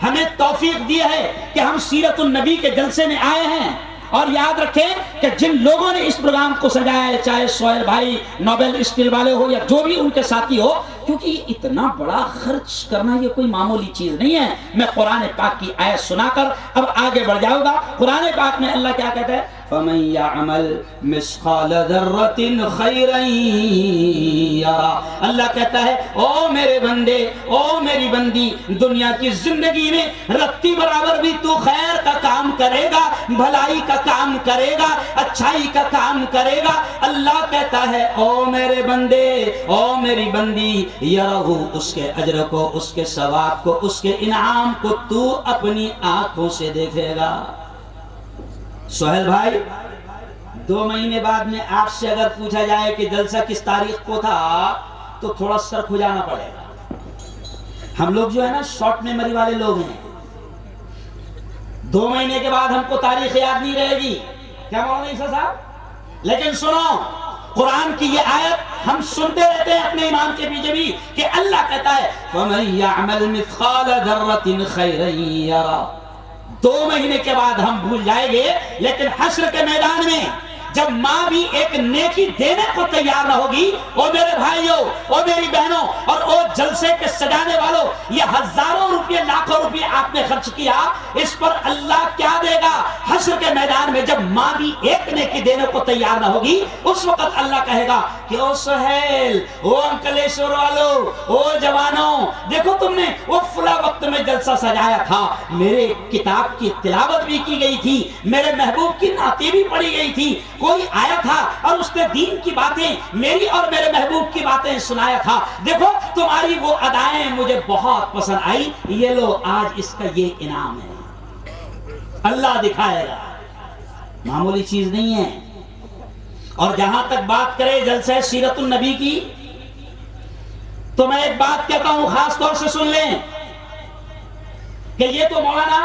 ہمیں توفیق دی ہے کہ ہم سیرت النبی کے جلسے میں آئے ہیں. اور یاد رکھیں کہ جن لوگوں نے اس پروگرام کو سجایا ہے, چاہے سہیل بھائی نوبل اسٹیل والے ہو یا جو بھی ان کے ساتھی ہو, کیونکہ اتنا بڑا خرچ کرنا یہ کوئی معمولی چیز نہیں ہے. میں قرآن پاک کی آیت سنا کر اب آگے بڑھ جاؤں گا. قرآن پاک میں اللہ کیا کہتا ہے, فَمَن يَعْمَلْ مِثْقَالَ ذَرَّةٍ خَيْرًا يَرَهُ. اللہ کہتا ہے او میرے بندے, او میری بندی, دنیا کی زندگی میں رتی برابر بھی تو خیر کا کام کرے گا, بھلائی کا کام کرے گا, اچھائی کا کام کرے گا. اللہ کہتا ہے او میرے بندے, او میری بندی, یرہو, اس کے اجر کو, اس کے ثواب کو, اس کے انعام کو تو اپنی آنکھوں سے دیکھے گا. سہیل بھائی, 2 مہینے بعد میں آپ سے اگر پوچھا جائے کہ جلسہ کس تاریخ کو تھا تو تھوڑا سر کھجانا پڑے گا. ہم لوگ جو ہے نا شارٹ میموری والے لوگ ہیں. 2 مہینے کے بعد ہم کو تاریخ یاد نہیں رہے گی. کیا مولانا عیسیٰ صاحب؟ لیکن سنو, قرآن کی یہ آیت ہم سنتے رہتے ہیں اپنے امام کے پیچھے بھی کہ اللہ کہتا ہے فَمَن يَعْمَلْ مِثْقَالَ ذَرَّةٍ خَيْرًا يَرَهُ. 2 مہینے کے بعد ہم بھول جائیں گے, لیکن حشر کے میدان میں جب ماں بھی ایک نیکی دینے کو تیار نہ ہوگی, او میرے بھائیوں, او میری بہنوں, اور او جلسے کے سجانے والوں, یہ ہزاروں روپے, لاکھوں روپے آپ نے خرچ کیا, اس پر اللہ کیا دے گا حشر کے میدان میں؟ جب ماں بھی ایک نیکی دینے کو تیار نہ ہوگی, اس وقت اللہ کہے گا کہ او سہیل، او انکلیشور والو، او جوانوں، دیکھو تم نے وہ فلاں وقت میں جلسہ سجایا تھا، میرے کتاب کی تلاوت بھی کی گئی تھی، میرے محبوب کی نعتیں بھی پڑھی گئی تھی، کوئی آیا تھا اور اس نے دین کی باتیں، میری اور میرے محبوب کی باتیں سنایا تھا، دیکھو تمہاری وہ ادائیں مجھے بہت پسند آئی، یہ لو آج اس کا یہ انعام ہے، اللہ دکھائے گا، معمولی چیز نہیں ہے۔ اور جہاں تک بات کرے جلسہ سیرت النبی کی، تو میں ایک بات کہتا ہوں خاص طور سے سن لیں کہ یہ تو مولانا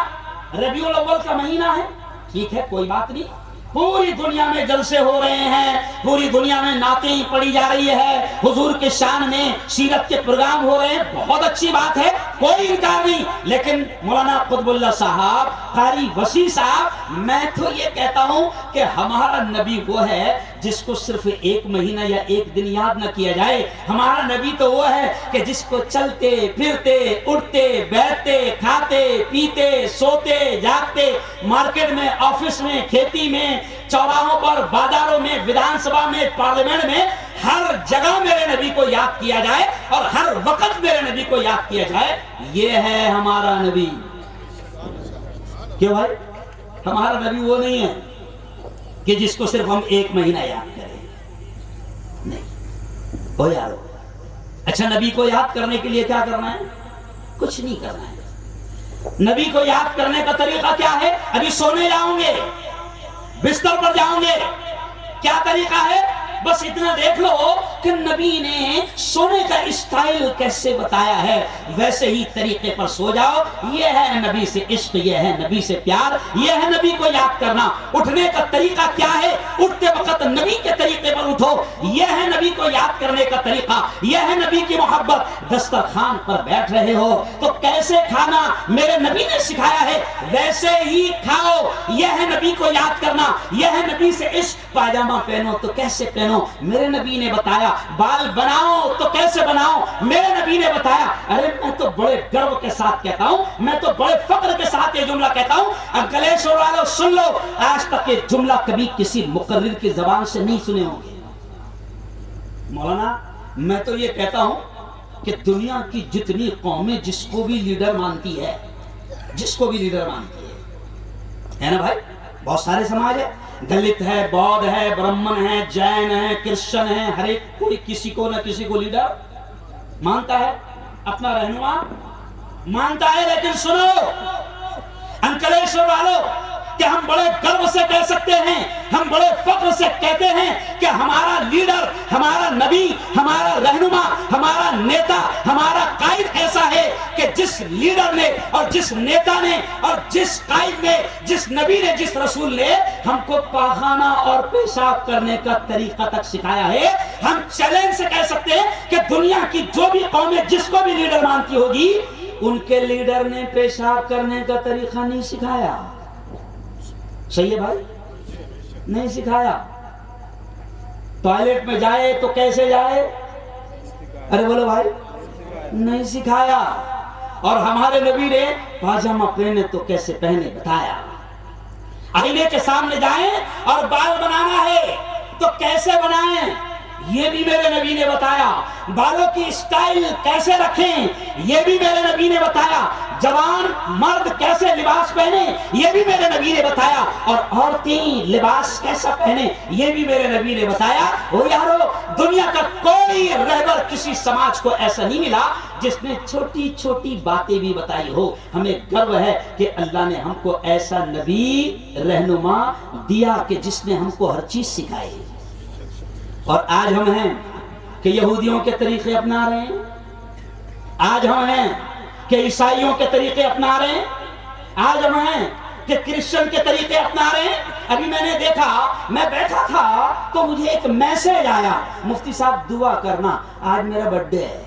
ربیع الاول کا مہینہ ہے، ٹھیک ہے کوئی بات نہیں، پوری دنیا میں جلسے ہو رہے ہیں، پوری دنیا میں نعتیں پڑھی جا رہی ہے، حضور کے شان میں سیرت کے پروگرام ہو رہے ہیں، بہت اچھی بات ہے، کوئی انکار نہیں، لیکن مولانا قطب اللہ صاحب، قاری وسیع صاحب، میں تو یہ کہتا ہوں کہ ہمارا نبی وہ ہے جس کو صرف ایک مہینہ یا ایک دن یاد نہ کیا جائے، ہمارا نبی تو وہ ہے کہ جس کو چلتے پھرتے اٹھتے بیٹھتے کھاتے پیتے سوتے جاگتے، مارکیٹ میں، آفس میں، کھیتی میں، چوراہوں پر، بازاروں میں، ودھان سبھا میں، پارلیمنٹ میں، ہر جگہ میرے نبی کو یاد کیا جائے اور ہر وقت میرے نبی کو یاد کیا جائے، یہ ہے ہمارا نبی۔ کیوں بھائی؟ ہمارا نبی وہ نہیں ہے کہ جس کو صرف ہم ایک مہینہ یاد کریں، نہیں ہو یارو۔ اچھا نبی کو یاد کرنے کے لیے کیا کرنا ہے؟ کچھ نہیں کرنا ہے۔ نبی کو یاد کرنے کا طریقہ کیا ہے؟ ابھی سونے جاؤں گے، بستر پر جاؤں گے، کیا طریقہ ہے؟ بس اتنا دیکھ لو کہ نبی نے سونے کا اسٹائل کیسے بتایا ہے، ویسے ہی طریقے پر سو جاؤ، یہ ہے نبی سے عشق، یہ ہے نبی سے پیار، یہ ہے نبی کو یاد کرنا۔ اٹھنے کا طریقہ کیا ہے؟ اٹھتے وقت نبی کے طریقے پر اٹھو، یہ ہے نبی کو یاد کرنے کا طریقہ، یہ ہے نبی کی محبت۔ دسترخوان پر بیٹھ رہے ہو تو کیسے کھانا میرے نبی نے سکھایا ہے، ویسے ہی کھاؤ، یہ ہے نبی کو یاد کرنا، یہ ہے نبی سے عشق۔ پاجامہ پہنو تو کیسے پہنو، میرے نبی نے بتایا، بال بناؤ تو کیسے بناؤ، میرے نبی نے بتایا۔ ارے میں تو بڑے گرو کے ساتھ کہتا ہوں، میں تو بڑے فخر کے ساتھ یہ جملہ کہتا ہوں، انکلیشور والوں سن لو، آج تک یہ جملہ کبھی کسی مقرر کی زبان سے نہیں سنے ہوں گے۔ مولانا میں تو یہ کہتا ہوں کہ دنیا کی جتنی قومیں جس کو بھی لیڈر مانتی ہے، جس کو بھی لیڈر مانتی ہے نا بھائی، بہت سارے سماج ہے، دلت ہے، بودھ ہے، برہمن ہے، جین ہے، کرسچن ہے، ہر ایک کوئی کسی کو نہ کسی کو لیڈر مانتا ہے، اپنا رہنما مانتا ہے، لیکن سنو انکلیشور والوں کہ ہم بڑے گرو سے کہہ سکتے ہیں، ہم بڑے فخر سے کہتے ہیں کہ ہمارا لیڈر، ہمارا نبی، ہمارا رہنما، ہمارا نیتا، ہمارا قائد ایسا ہے کہ جس لیڈر نے اور جس نیتا نے اور جس قائد نے، جس نبی نے، جس رسول نے ہم کو پاخانہ اور پیشاب کرنے کا طریقہ تک سکھایا ہے، ہم چیلنج سے کہہ سکتے ہیں کہ دنیا کی جو بھی قومیں جس کو بھی لیڈر مانتی ہوگی، ان کے لیڈر نے پیشاب کرنے کا طریقہ نہیں سکھایا۔ صحیح ہے بھائی؟ نہیں سکھایا۔ ٹوائلٹ میں جائے تو کیسے جائے؟ ارے بولو بھائی، نہیں سکھایا۔ اور ہمارے نبی نے پاجامہ پہنے تو کیسے پہنے بتایا۔ آئینے کے سامنے جائیں اور بال بنانا ہے تو کیسے بنائیں، یہ بھی میرے نبی نے بتایا۔ بالوں کی اسٹائل کیسے رکھیں، یہ بھی میرے نبی نے بتایا۔ جوان مرد کیسے لباس پہنے، یہ بھی میرے نبی نے بتایا۔ اور عورتیں لباس کیسا پہنے، یہ بھی میرے نبی نے بتایا۔ وہ یارو، دنیا کا کوئی رہبر کسی سماج کو ایسا نہیں ملا جس نے چھوٹی چھوٹی باتیں بھی بتائی ہو۔ ہمیں گرو ہے کہ اللہ نے ہم کو ایسا نبی رہنما دیا کہ جس نے ہم کو ہر چیز سکھائی۔ اور آج ہم ہیں کہ یہودیوں کے طریقے اپنا رہے ہیں، آج ہم ہیں کہ عیسائیوں کے طریقے اپنا رہے ہیں، آج ہم ہیں کہ کرسچن کے طریقے اپنا رہے ہیں۔ ابھی میں نے دیکھا، میں بیٹھا تھا تو مجھے ایک میسج آیا، مفتی صاحب دعا کرنا، آج میرا برتھ ڈے ہے۔